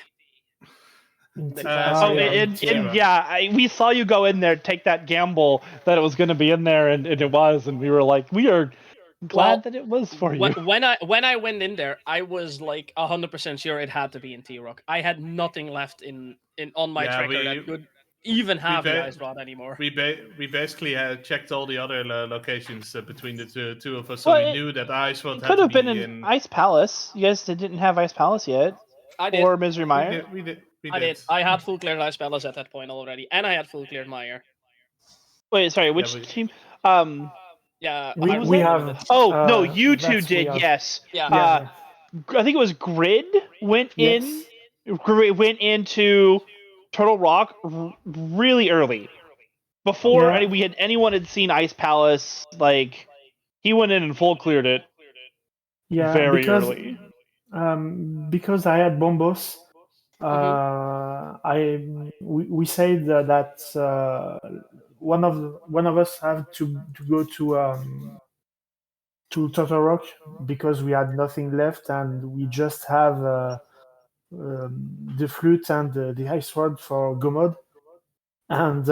The Uh, classic. Oh, yeah, and T-Rock. yeah, we saw you go in there, take that gamble that it was going to be in there, and it was, and we were like, we are glad that it was for you. When I went in there, I was like 100% sure it had to be in T-Rock. I had nothing left on my tracker that could even have the Ice Rod anymore. We basically had checked all the other locations between the two of us, so Well, we knew that Ice Rod It had could to have be been in Ice Palace. You guys didn't have Ice Palace yet, I did. or Misery Mire. We did. I did. I had full cleared Ice Palace at that point already, and I had full cleared Mire. Wait, sorry, which team? Yeah, we have. Oh no, you two that's we did. have. Yes. Yeah. I think it was Grid went Yes. went into Turtle Rock really early, before Yeah. anyone had seen Ice Palace. Like, he went in and full cleared it. Yeah, very early. Because I had Bombos, we said that one of us have to go to Turtle Rock because we had nothing left and we just have the flute and the ice rod for Gomod. And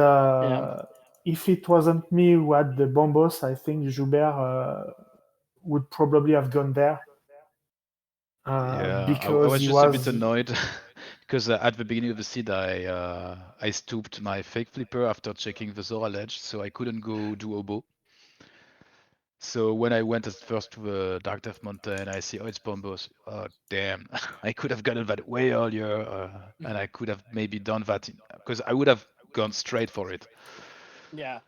if it wasn't me who had the Bombos, I think JuBer would probably have gone there. I Because was he just a was bit annoyed because at the beginning of the seed, I stooped my fake flipper after checking the Zora ledge, so I couldn't go do oboe. So when I went at first to the Dark Death Mountain, I see, oh, it's Bombos. Oh, damn. I could have gotten that way earlier, and I could have maybe done that because I would have gone straight for it. Yeah.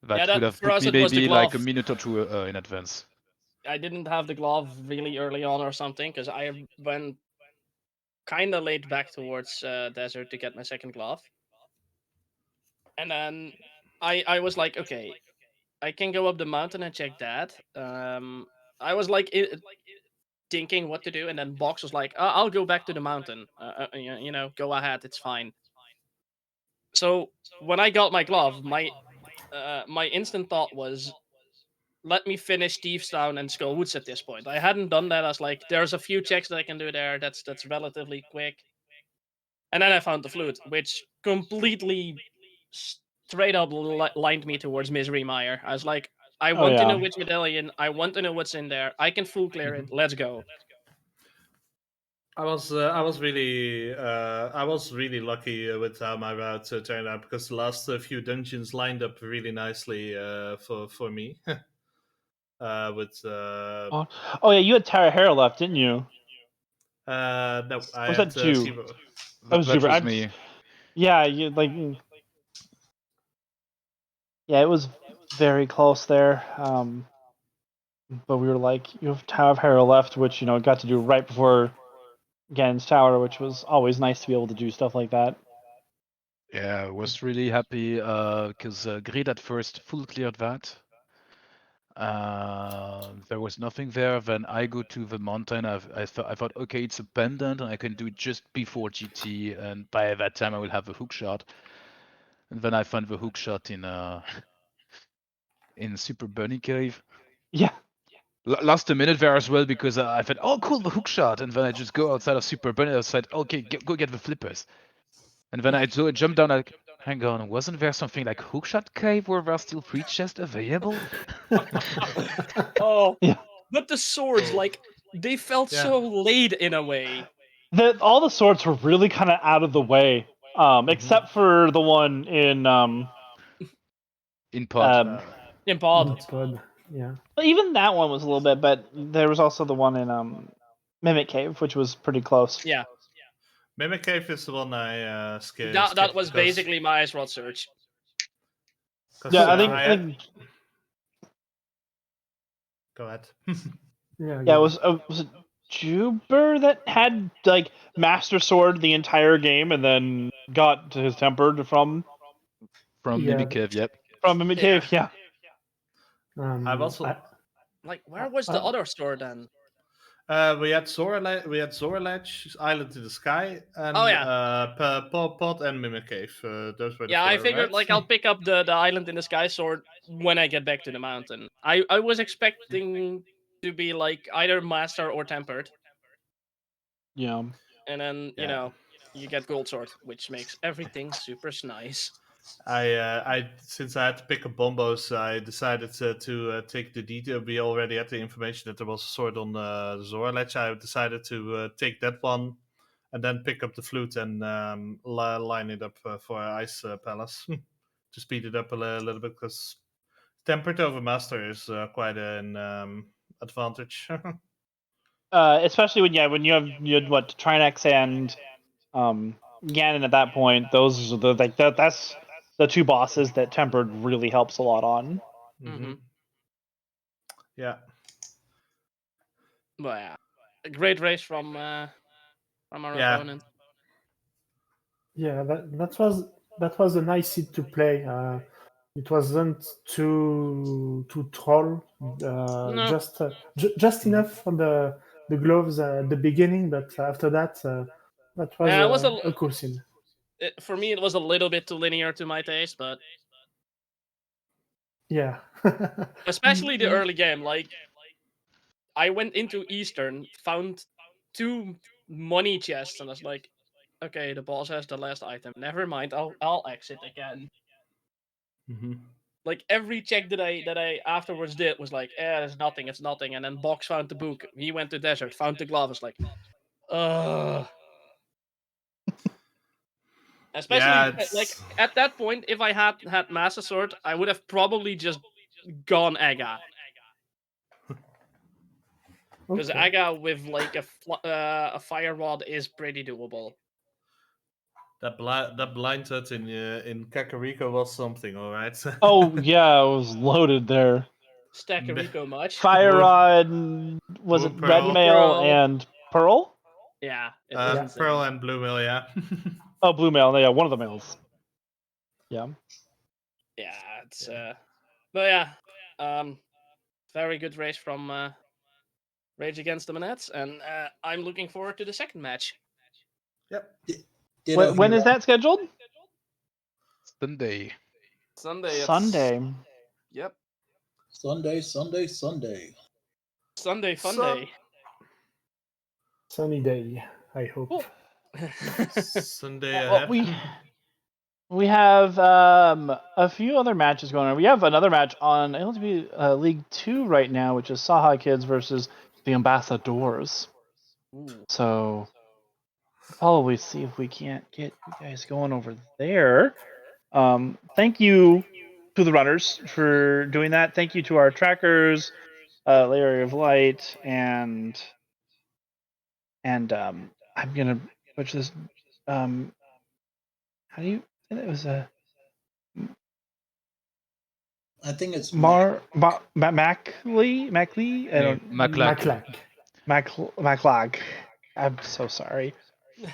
That Yeah, would have for put us me it was the maybe like a glove. minute or two in advance. I didn't have the glove really early on or something because I went kind of late back towards desert to get my second glove, and then I was like, okay, I can go up the mountain and check that. I was like thinking what to do, and then Box was like, I'll go back to the mountain. Go ahead, it's fine. So when I got my glove, my instant thought was, let me finish Thieves Town and Skull Woods at this point. I hadn't done that. I was like, there's a few checks that I can do there. That's relatively quick. And then I found the flute, which completely straight up lined me towards Misery Mire. I was like, I want to know which medallion. I want to know what's in there. I can full clear it. Let's go. I was really lucky with how my route turned out because the last few dungeons lined up really nicely for me. With Oh yeah, you had Tara Hera left, didn't you? no, I was had that Jew? Zero. That was JuBer. me. Yeah, you like. Yeah, it was very close there. But we were like, you have Hera left, which got to do right before Gan's Tower, which was always nice to be able to do stuff like that. Yeah, I was really happy because Grid at first full cleared that. There was nothing there. Then I go to the mountain. I thought, okay, it's a pendant, and I can do it just before GT, and by that time I will have a hook shot. And then I found the hook shot in Super Bunny Cave. Yeah. Lost a minute there as well because I thought, oh, cool, the hook shot, and then I just go outside of Super Bunny. I said, okay, go get the flippers. And then I jumped down like, hang on, wasn't there something like Hookshot Cave where there are still free chests available? Oh, yeah. But the swords, they felt so late in a way. All the swords were really kind of out of the way, except for the one in Pod. In Pod. Yeah. Well, even that one was a little bit, but there was also the one in Mimic Cave, which was pretty close. Yeah. Mimic Cave is the one I skipped. That was basically my Ice Rod search. Yeah, I think. Go ahead. Yeah, was it JuBer that had Master Sword the entire game and then got his tempered from Mimic Cave? Yep. From Mimic Cave, yeah. I've also Like, where was the other store then? we had Zoraledge, Island in the Sky, and Oh, yeah. Pod and Mimic Cave. Those were the Yeah, four, I figured right? like I'll pick up the Island in the Sky sword when I get back to the mountain. I was expecting to be like either master or tempered, Yeah. and then Yeah. you get gold sword, which makes everything super nice. I since I had to pick up bombos, I decided to take the detail. We already had the information that there was a sword on Zoraledge. I decided to take that one, and then pick up the flute and line it up for Ice Palace to speed it up a little bit, because tempered over master is quite an advantage. Especially when you had what Trinex and Ganon at that point. Those are that's the two bosses that tempered really helps a lot on. Mm-hmm. Yeah. But yeah, a great race from our opponent. Yeah, that was a nice seed to play. It wasn't too troll, No. just enough on the gloves at the beginning, but after that, that was, Yeah, it was a cool scene. For me, it was a little bit too linear to my taste, but Yeah. especially the early game. Like, I went into Eastern, found 2 money chests, and I was like, okay, the boss has the last item. Never mind, I'll exit again. Like, every check that I afterwards did was like, there's nothing, it's nothing. And then Box found the book. He went to desert, found the glove. It's like, especially like at that point, if I had Master Sword, I would have probably just gone Aga. Because Aga with like a fire rod is pretty doable. That blind hut in Kakariko was something, all right. Oh yeah, it was loaded there. Stackerico much. Fire Rod, was it Red Mail and Pearl? Yeah, it was insane. Pearl and Blue Mail, yeah. Oh, Blue Mail, yeah, one of the mails. Yeah. Yeah, it's but yeah, very good race from Rage Against the Manettes, and I'm looking forward to the second match. Yep. When is that scheduled? Sunday. Sunday. Yep. Sunday. Sunday fun day. Sunny day, I hope. Sunday ahead. We have a few other matches going on. We have another match on ALTTPR League 2 right now, which is Saha Kids versus the Ambassadors. Ooh. So probably see if we can't get you guys going over there. Thank you to the runners for doing that. Thank you to our trackers, Larry of Light, and I'm gonna butcher this. How do you? It was a. I think it's Mackley. Maclag. I'm so sorry.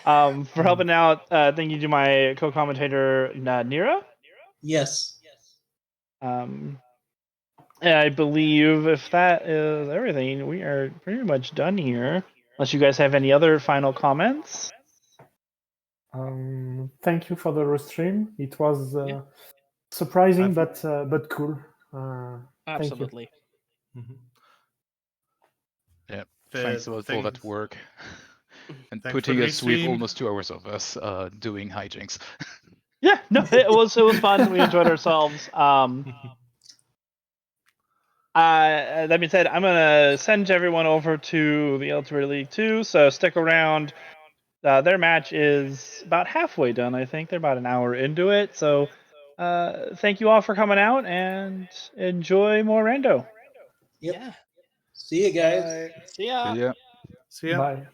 For helping out. Thank you to my co-commentator Nira. Yes. I believe if that is everything, we are pretty much done here. Unless you guys have any other final comments. Thank you for the restream. It was surprising, but cool. Absolutely. Thank you. Yeah, thanks a lot for that work. And putting us with almost 2 hours of us doing hijinks. Yeah, no, it was fun. We enjoyed ourselves. That being said, I'm gonna send everyone over to the ALTTPR League 2, so stick around. Their match is about halfway done, I think. They're about an hour into it, so thank you all for coming out and enjoy more rando. Yep. Yeah. See you guys. See ya. Yeah. See ya. Bye.